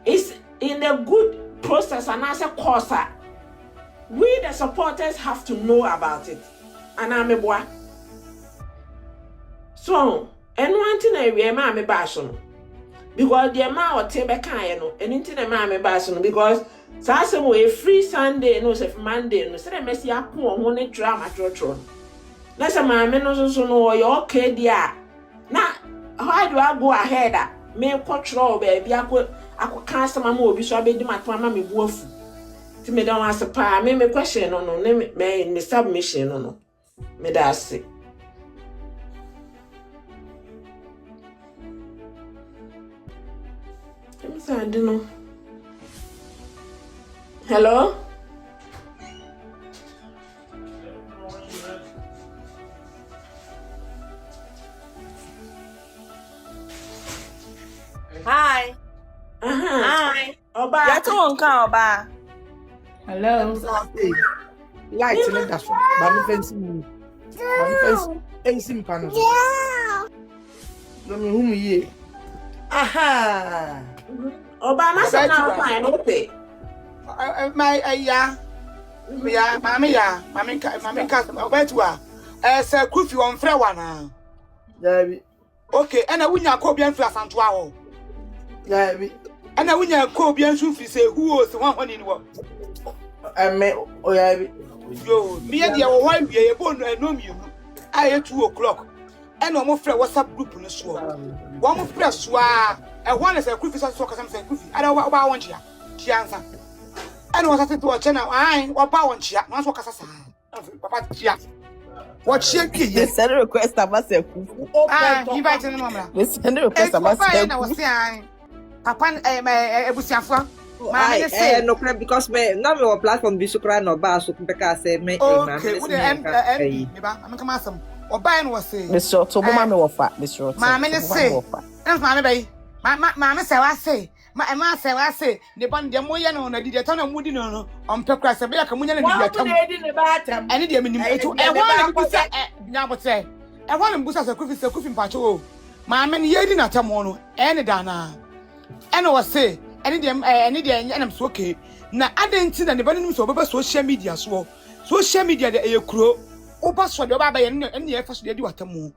It's in the good process and as a course. We, the supporters, have to know about it. And I'm a boy. So, and one thing I wear mammy basson. Because the amount of timber kind, and into the mammy basson, because Sassam way free Sunday, no, if Monday, no, say, Messi, I poor one drama, trotron. That's a mammy, no, so no, you're okay, dear. Now, how do I go ahead? Me control, baby, I could cancel my movie, so I be my mama, me wolf. To me, don't ask a pa, me question, no, me submission, no, me that's it. I don't know. Hello? Hi. Hi. Obaa. Ya to nka Obaa. Hello. Light in that one. But me fancy. Fancy pan. No me who me. Aha. Obaa na say na fine okay. My mami ka Obaa say Kofi on frɛ wana. Dabi. Okay, and a wunya ko bian fla santo awo. Dabi. And a wunya ko bian su fi say who was one one in wo. Me oyabi. Yo, me dey wo why we e bo no mi hu. Aye 2 o'clock. And no mo frɛ WhatsApp group no so. Wo mo frɛ so a e one is a Kofi so ka sam say Kofi. Ada Obaa won chia. Chia ansa. And was at to channel ai Obaa won chia. No so kasa sa. Papa chia. What shape you send a request about say invite no mama. We send a request about say na was say papa ebusiafo. Ma say no crap because me na me platform bi so kra no Obaa so peka say me okay we the me ba am come asem Obaa no say Mr. Toboma me wofa Mr. Maame ne say na maame bai maame say wa say ma say wa say ne ban de moye no na di de tana mudi no on pekra say be ya ka munya na di atam ne ba atam ene de minim eto e wa ne busa nya bote e wa ne busa say kufi mpacho o maame ne ye di na atam no ene da na ene wo say ene de enam so okay na adenti na ne ba nim so be social media so de e kuro oba so de oba ba ye ne e fa so de di watamu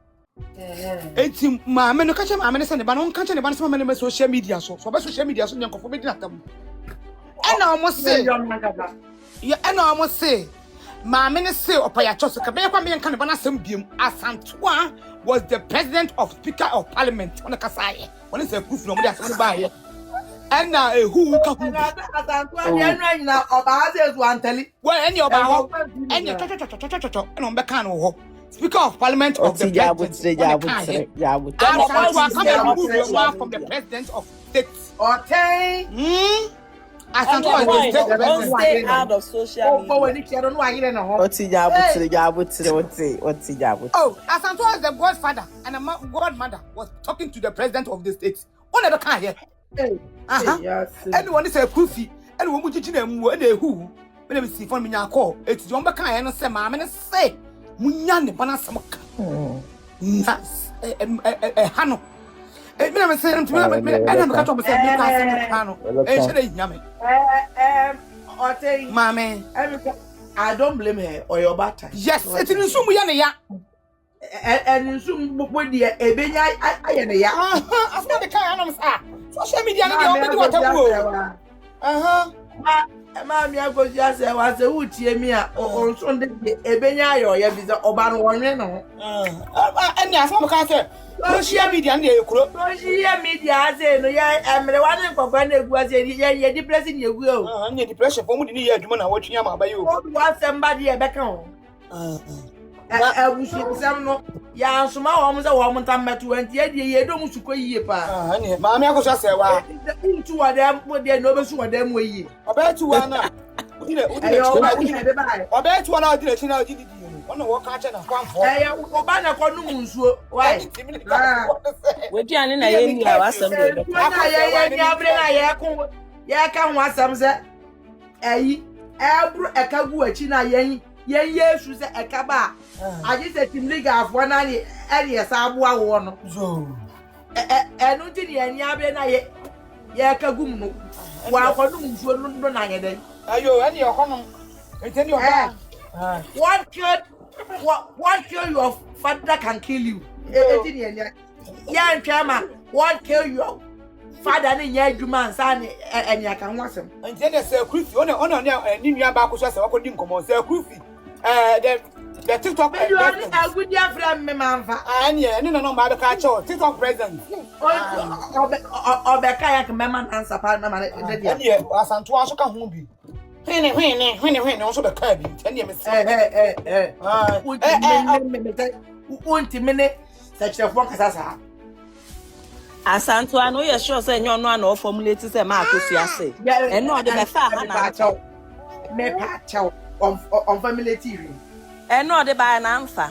enti maame no kacha maame ne se ne ba no kacha ne ba ne se maame ne social media so ba social media so nyankofo be di watamu ena omo se ya ena omo se maame ne se opaya cho so ka be kwa me nka ne ba na asem biem Asantua was the president of speaker of parliament on kasaye won say proof no mo de asem ba ye ena ehu ka ku Asantua de enu na Obaa say to anteli we eni Obaa ho eni cho ena on be kan ho speaker of parliament of the president from the president of state Asantua is the Don't stay out of social media. Oh, Asantua is the godfather and a godmother was talking to the president of the state. One never can hear. Anyone is a kufi, anyone would teach them who when they see from me call. It's your back and say, Mamma, and say, Munyan, Banasamaka. Hano. I never said to me, I don't cut off a panel. Mammy, I don't blame her or your butter. Yes, it's in Sumuyana. And soon, with the Ebenya, I am a ya. I've got the car. Social media, Mammy, I was just say, was a wood here on Sunday, Ebenya, or Yabiza, Obaa, one. And yes, I'm a car. Social media, social media, no, yeah, I'm the one for when it was a depressing you will. I'm the depression for me, you want to watch him about you. Want somebody back home. I wish some no, yeah, some almost a woman time at 20 years, don't you go ye pa. Mammy, I was just say, why? Two of them put their nobles who are them way. I bet you one. I bet you one out there. One walk out and one for Obana Conus. Why? We're trying to end our assembly. Yeah, can want some say. A cabu, China, yes, you say a caba. I just said to Liga of 1 area, Sabua one. So, and not in the Yabena, Yakagum, while Conus will not know anything. Are you any of home? It's in your hand. What kill your father can kill you. Yeah, Chama, what kill your father and your human son and you can watch him. And then there's a creepy on New Bakus as a walking common, Sir Creepy. The TikTok a good year from me, Mamma, and yeah, no, by the catch or TikTok president. Or the kayak member answer, Parliament, and yeah, Asantua can home be. When also the curb, 10 years. One minute, such a work as I Asantua, no, you're sure saying you're not no formulated a market, say. And no, the patch on family TV. And no, the by an answer.